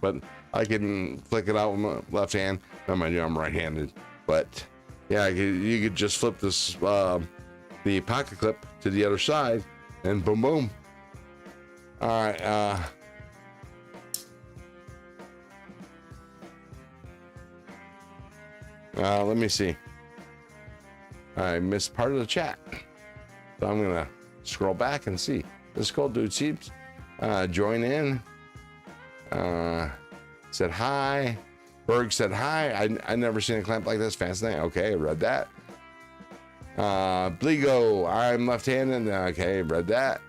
but I can flick it out with my left hand. Now, mind you, I'm right-handed, but yeah, you could just flip this the pocket clip to the other side, and boom, boom. All right. Let me see. I missed part of the chat, so I'm gonna scroll back and see. This cool dude seems. Join in. Said hi. Berg said hi. I never seen a clamp like this. Fascinating. Okay, read that. Bligo, I'm left-handed. Okay, read that.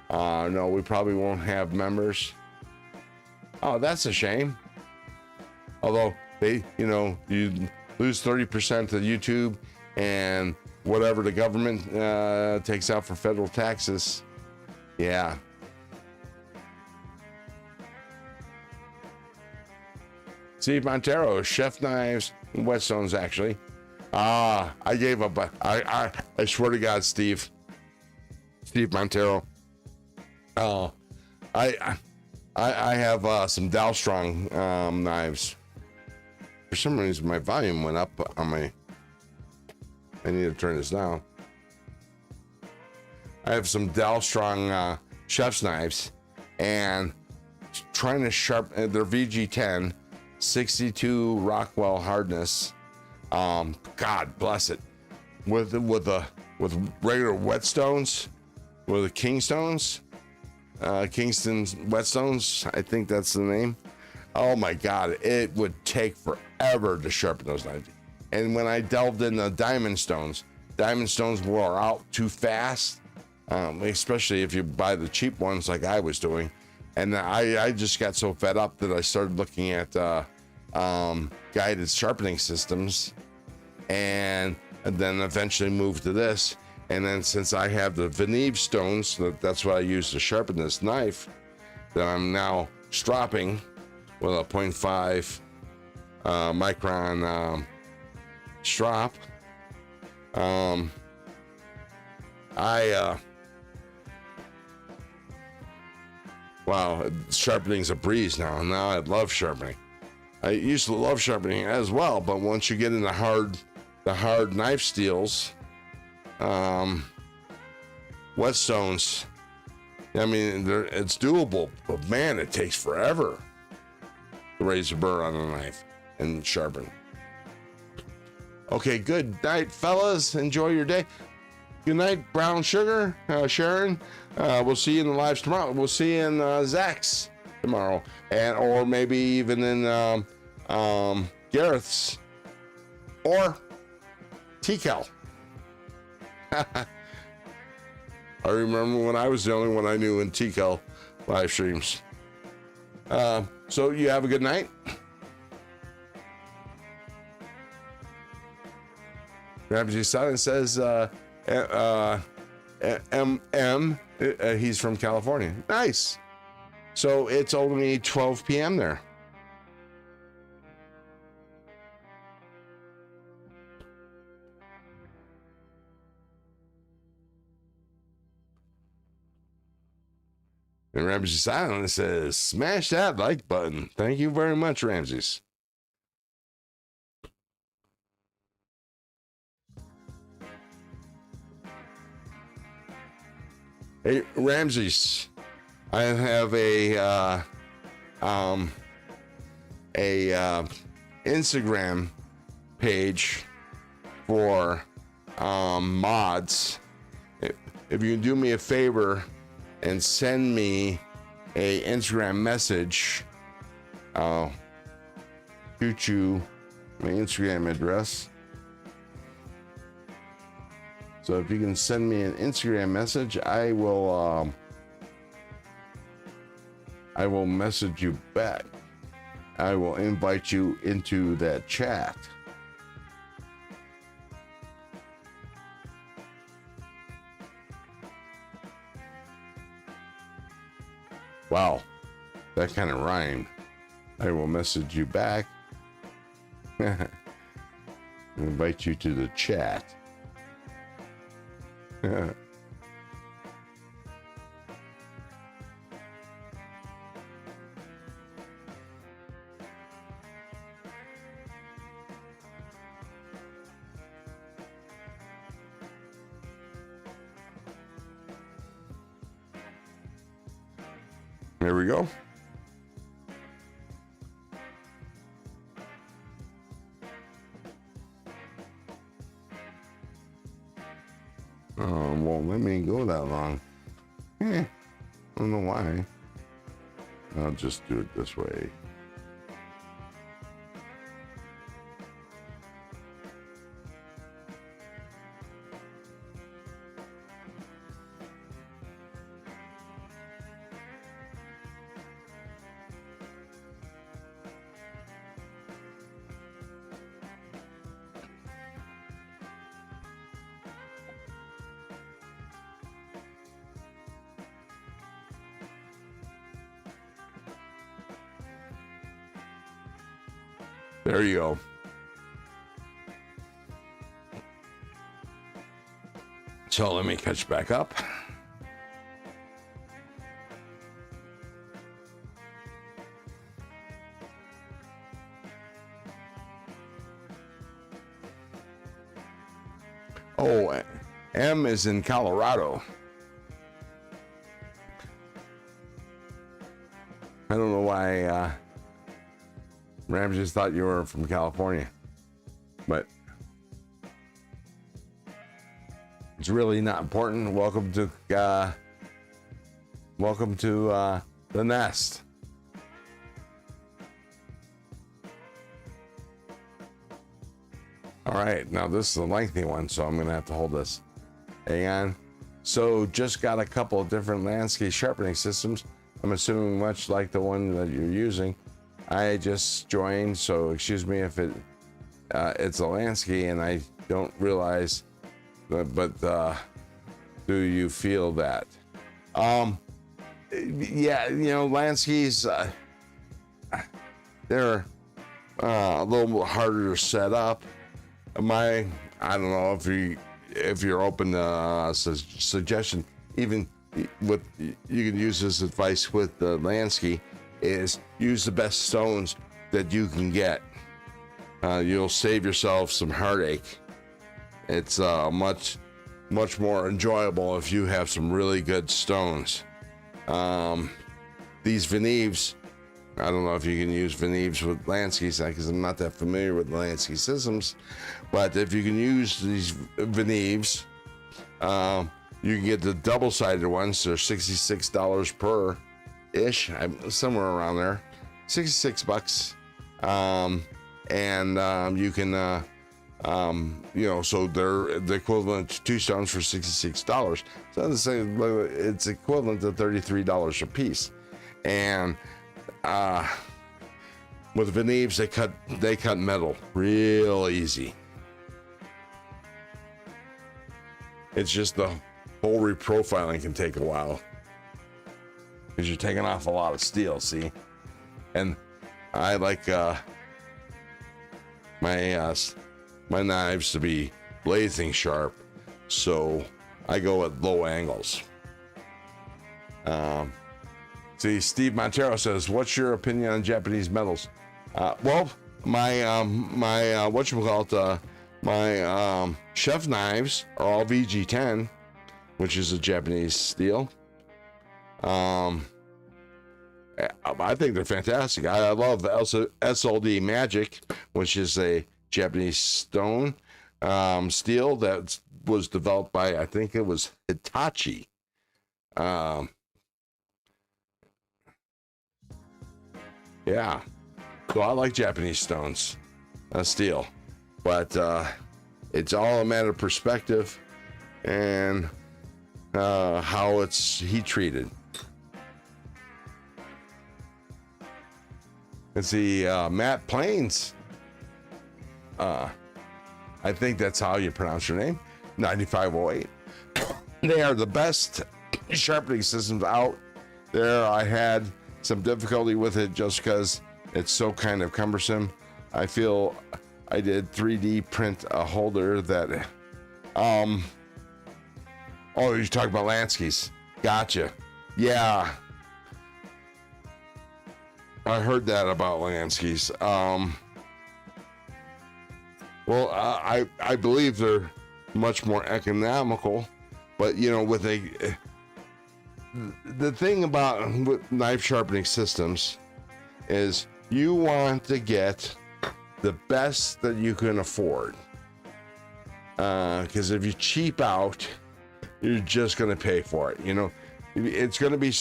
No, we probably won't have members. Oh, that's a shame. Although they, you lose 30% to YouTube and whatever the government takes out for federal taxes. Yeah. Steve Montero, chef knives and whetstones, actually. I gave up. I swear to God, Steve Montero. I have some Dalstrong knives. For some reason, my volume went up on my. I need to turn this down. I have some Dalstrong chef's knives, and trying to sharpen. They're VG10. 62 Rockwell hardness. God bless it. With regular whetstones, with the Kingstones, Kingston's whetstones. I think that's the name. Oh my God, it would take forever to sharpen those knives. And when I delved into diamond stones wore out too fast, especially if you buy the cheap ones like I was doing. And I just got so fed up that I started looking at guided sharpening systems, and then eventually moved to this. And then since I have the Veneve stones, that's what I use to sharpen this knife, that I'm now stropping with a 0.5 micron strop. Wow, sharpening's a breeze now. Now I love sharpening. I used to love sharpening as well, but once you get in the hard knife steels, whetstones, I mean, it's doable, but man, it takes forever to raise a burr on a knife and sharpen. Okay, good night, fellas. Enjoy your day. Good night, Brown Sugar, Sharon. We'll see you in the lives tomorrow. We'll see you in Zach's tomorrow, or maybe even in Gareth's, or TCal. I remember when I was the only one I knew in TCal live streams. So you have a good night. Ramsey Silent says, he's from California. Nice. So it's only 12 p.m. there. And Ramsey Silent says, smash that like button. Thank you very much, Ramses. Hey, Ramses, I have a Instagram page for mods. If you can do me a favor and send me a Instagram message, I'll shoot you my Instagram address. So if you can send me an Instagram message, I will message you back. I will invite you into that chat. Wow, that kind of rhymed. I will message you back. Invite you to the chat. There we go. Won't let me go that long. I don't know why. I'll just do it this way. There you go. So let me catch back up. Oh, M is in Colorado. I don't know why Ramses thought you were from California, but it's really not important. Welcome to the nest. All right, now this is a lengthy one, so I'm gonna have to hold this. Hang on. So just got a couple of different landscape sharpening systems. I'm assuming much like the one that you're using. I just joined, so excuse me if it's a landscape and I don't realize, but do you feel that? Yeah, you know, landscapes, they're a little harder to set up. I don't know if you're open to suggestion, even with, you can use this advice with the landscape, is use the best stones that you can get. You'll save yourself some heartache. It's much more enjoyable if you have some really good stones. These veneers, I don't know if you can use veneers with landscapes because I'm not that familiar with landscape systems, but if you can use these veneers, you can get the double-sided ones. They're $66 per ish, somewhere around there, $66. You can so they're the equivalent to 2 stones for $66. So the same, it's equivalent to $33 a piece. And with veneers, they cut metal real easy. It's just the whole reprofiling can take a while because you're taking off a lot of steel. See, and I like my knives to be blazing sharp, so I go at low angles. See, Steve Montero says, "What's your opinion on Japanese metals?" Well, my chef knives are all VG10, which is a Japanese steel. I think they're fantastic. I love SLD Magic, which is a Japanese stone steel that was developed by, I think it was Hitachi. Yeah, so I like Japanese stones, steel, but it's all a matter of perspective and how it's heat treated. It's the Matt Plains. I think that's how you pronounce your name. 9508. They are the best sharpening systems out there. I had some difficulty with it just because it's so kind of cumbersome. I feel I did 3D print a holder that oh, you're talking about Lansky's. Gotcha. Yeah, I heard that about Lansky's. Well, I believe they're much more economical, but with the thing about knife sharpening systems is you want to get the best that you can afford, because if you cheap out, you're just going to pay for it. It's going to be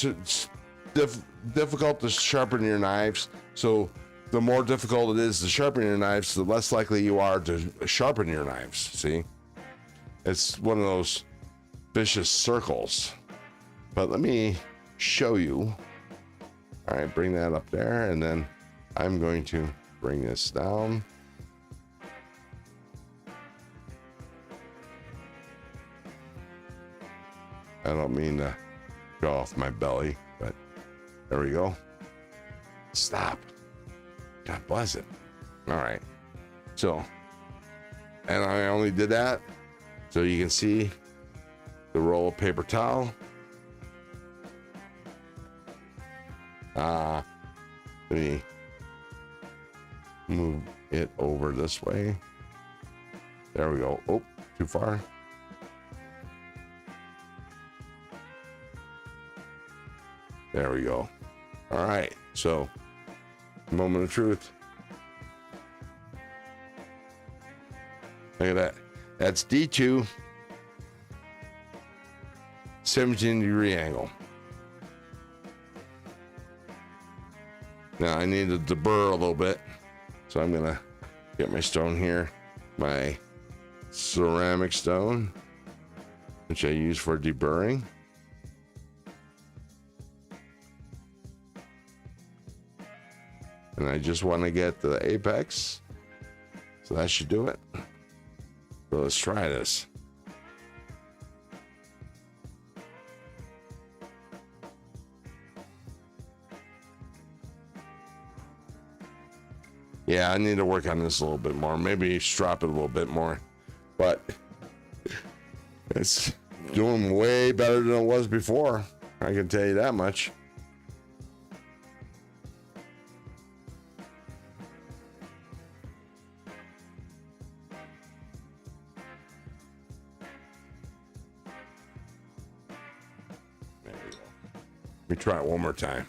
difficult to sharpen your knives, so the more difficult it is to sharpen your knives, the less likely you are to sharpen your knives. See, it's one of those vicious circles. But let me show you. All right, bring that up there, and then I'm going to bring this down. I don't mean to go off my belly, but there we go. Stop. God bless it. All right. So, and I only did that so you can see the roll of paper towel. Let me move it over this way. There we go. Oh, too far. There we go. All right. So, moment of truth. Look at that. That's D2. 17-degree angle. Now I need to deburr a little bit, so I'm gonna get my stone here, my ceramic stone, which I use for deburring. And I just want to get the apex, so that should do it. So let's try this. Yeah, I need to work on this a little bit more. Maybe strop it a little bit more, but it's doing way better than it was before. I can tell you that much. There we go. Let me try it one more time.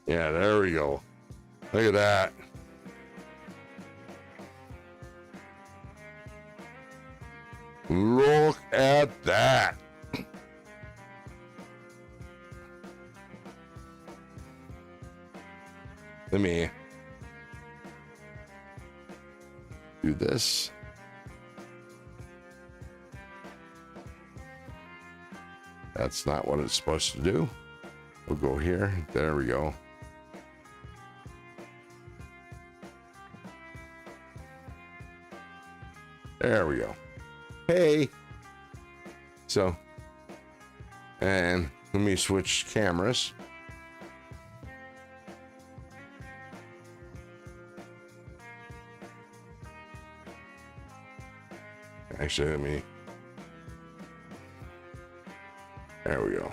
Yeah, there we go. Look at that. Look at that. Let me do this. That's not what it's supposed to do. We'll go here. There we go. There we go. Hey. So, and let me switch cameras. Actually, let me. There we go.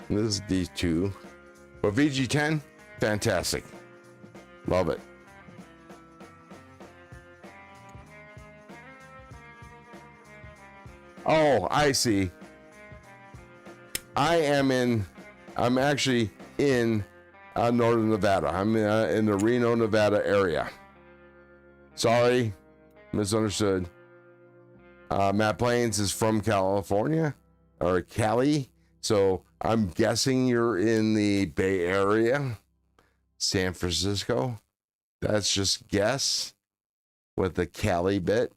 This is D2. But VG10, fantastic. Love it. Oh, I see. I'm actually in northern Nevada. I'm in the Reno, Nevada area. Sorry, misunderstood. Matt Plains is from California, or Cali. So I'm guessing you're in the Bay Area, San Francisco. That's just guess with the Cali bit.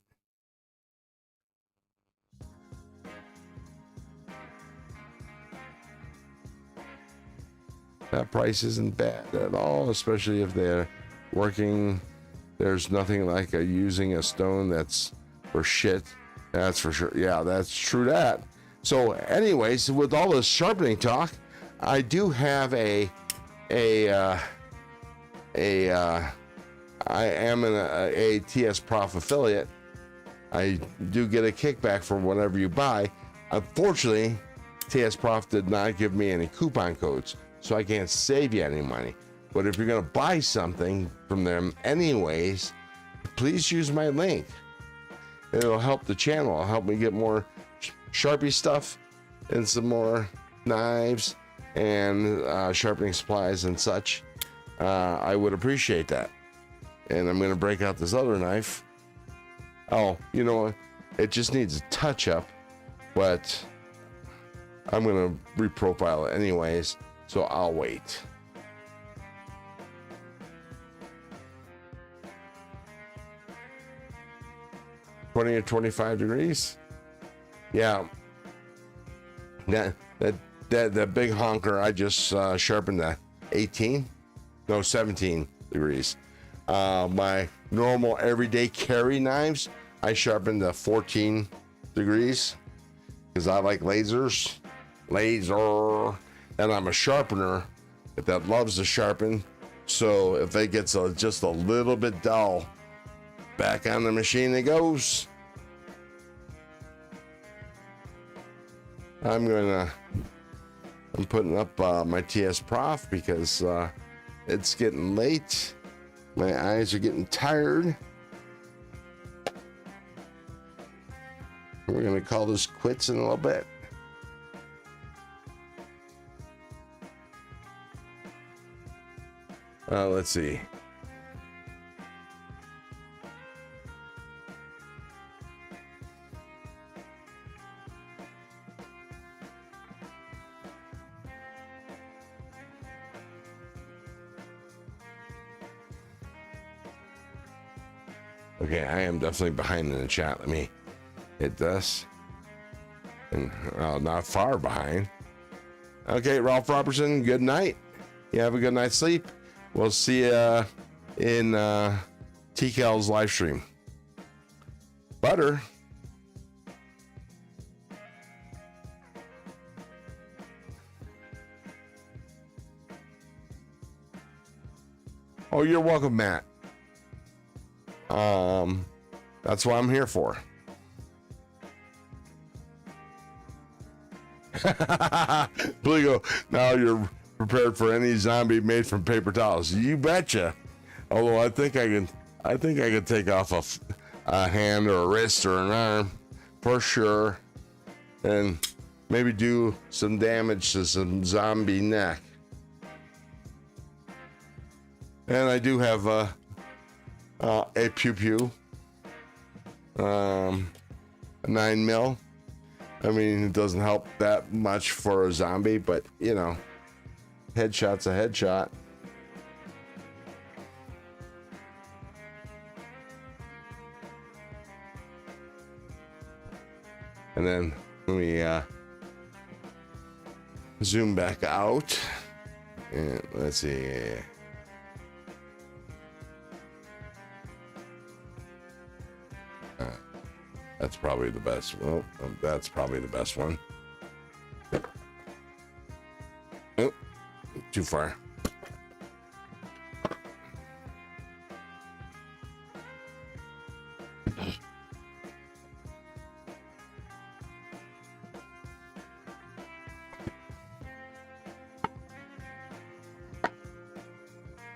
That price isn't bad at all, especially if they're working. There's nothing like using a stone that's for shit. That's for sure. Yeah, that's true that. So anyways, with all this sharpening talk, I do have I am a TS Prof affiliate. I do get a kickback from whatever you buy. Unfortunately, TS Prof did not give me any coupon codes, so I can't save you any money. But if you're gonna buy something from them anyways, please use my link. It'll help the channel. It'll help me get more Sharpie stuff and some more knives and sharpening supplies and such. I would appreciate that. And I'm gonna break out this other knife. Oh, you know what? It just needs a touch up, but I'm gonna reprofile it anyways, so I'll wait. $20 or 25 degrees. Yeah. That big honker, I just sharpened at 17 degrees. My normal everyday carry knives, I sharpened at 14 degrees because I like lasers. And I'm a sharpener that loves to sharpen. So if it gets just a little bit dull, back on the machine it goes. I'm putting up my TS Prof because it's getting late. My eyes are getting tired. We're gonna call this quits in a little bit. Let's see. Okay, I am definitely behind in the chat. Let me hit this. And not far behind. Okay, Ralph Robertson, good night. You have a good night's sleep. We'll see you in TCal's live stream. Butter. Oh, you're welcome, Matt. That's what I'm here for. Bligo, now you're prepared for any zombie made from paper towels. You betcha. Although I think I could take off a hand or a wrist or an arm for sure, and maybe do some damage to some zombie neck. And I do have a pew pew. A 9mm. I mean, it doesn't help that much for a zombie, but you know, headshot's a headshot. And then when we zoom back out, and let's see. That's probably the best. Well, that's probably the best one. Oh, too far.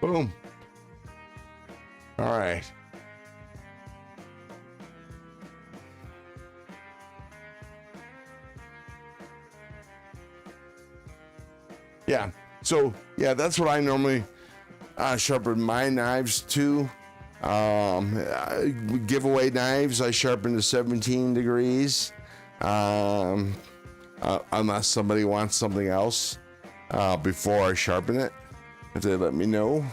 Boom. All right. Yeah, so yeah, that's what I normally sharpen my knives to. Giveaway knives I sharpen to 17 degrees, unless somebody wants something else before I sharpen it. If they let me know,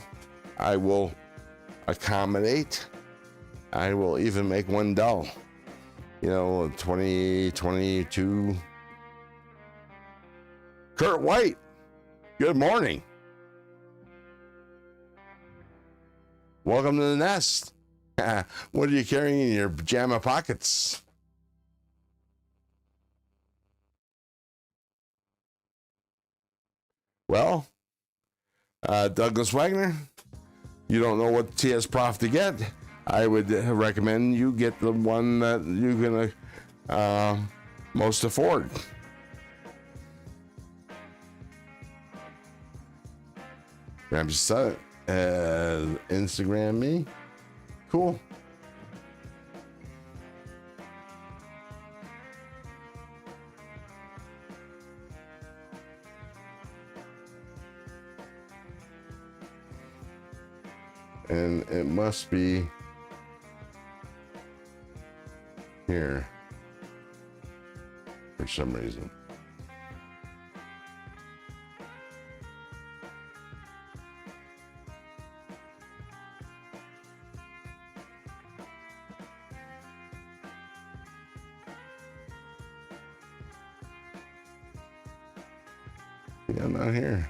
I will accommodate. I will even make one dull, you know, 20, 22. Kurt White, good morning. Welcome to the nest. What are you carrying in your pajama pockets? Well, Douglas Wagner, you don't know what TS Prof to get. I would recommend you get the one that you're gonna most afford. I'm just Instagram me. Cool. And it must be here for some reason. Yeah, I'm not here.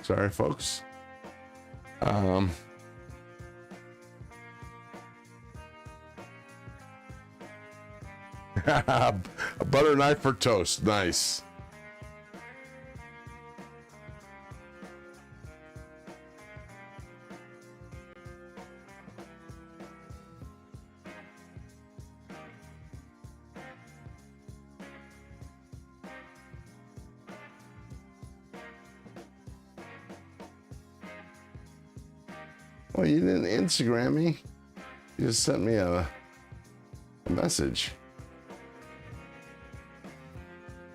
Sorry, folks. A butter knife for toast. Nice. Well, you didn't Instagram me. You just sent me a message.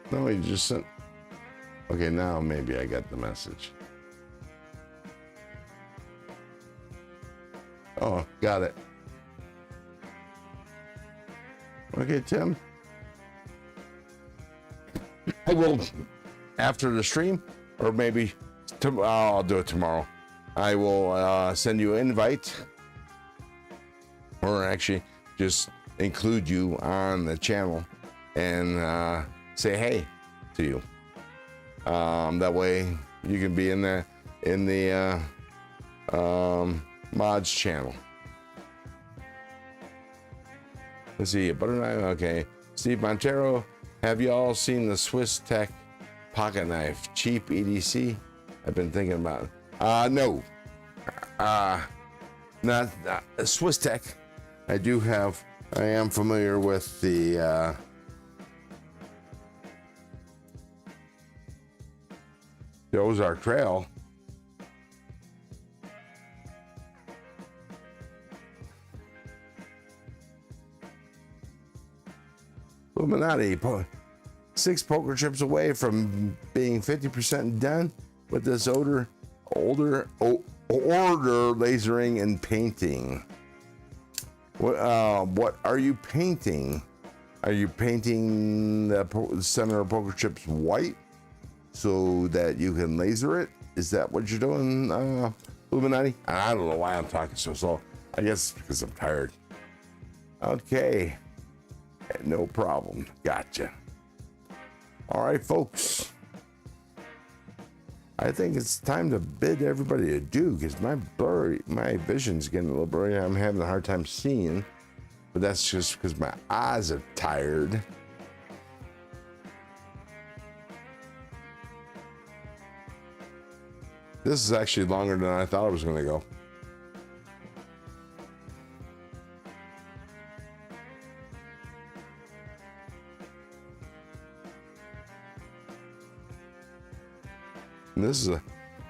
No, you just sent. Okay, now maybe I got the message. Oh, got it. Okay, Tim. I will, after the stream, or maybe I'll do it tomorrow. I will send you an invite, or actually just include you on the channel and say hey to you. That way you can be in the mods channel. Let's see, butter knife. Okay, Steve Montero. Have you all seen the Swiss Tech pocket knife? Cheap EDC. I've been thinking about it. No, not Swiss Tech. I am familiar with the Ozark Trail. Illuminati, 6 poker chips away from being 50% done with this order lasering and painting. What are you painting? Are you painting the center of poker chips white so that you can laser it? Is that what you're doing, Illuminati? I don't know why I'm talking so slow. I guess because I'm tired. Okay, no problem. Gotcha. All right, folks. I think it's time to bid everybody adieu because my vision's getting a little blurry. I'm having a hard time seeing, but that's just because my eyes are tired. This is actually longer than I thought it was going to go. And this is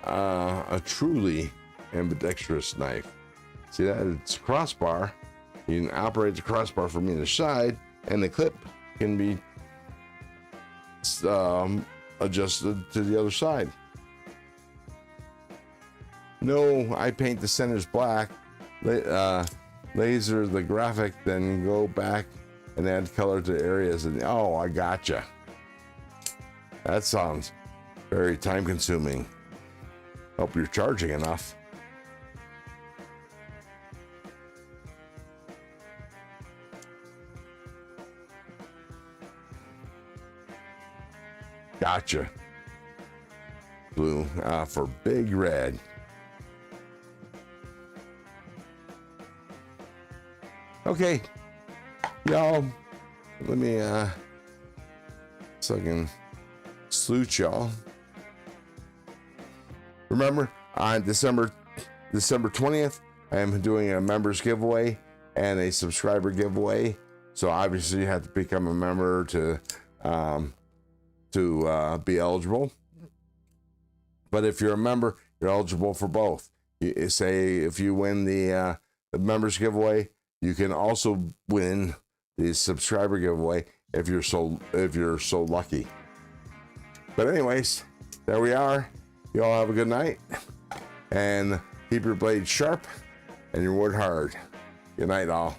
a truly ambidextrous knife. See that? It's a crossbar. You can operate the crossbar from either side, and the clip can be adjusted to the other side. No, I paint the centers black, laser the graphic, then go back and add color to areas. And oh, I gotcha. That sounds very time consuming. Hope you're charging enough. Gotcha. Blue for big red. Okay, y'all, let me so I can salute y'all. Remember, on December 20th, I am doing a members giveaway and a subscriber giveaway. So obviously you have to become a member to be eligible. But if you're a member, you're eligible for both. You say if you win the members giveaway, you can also win the subscriber giveaway if you're so lucky. But anyways, there we are. You all have a good night, and keep your blade sharp and your wood hard. Good night, all.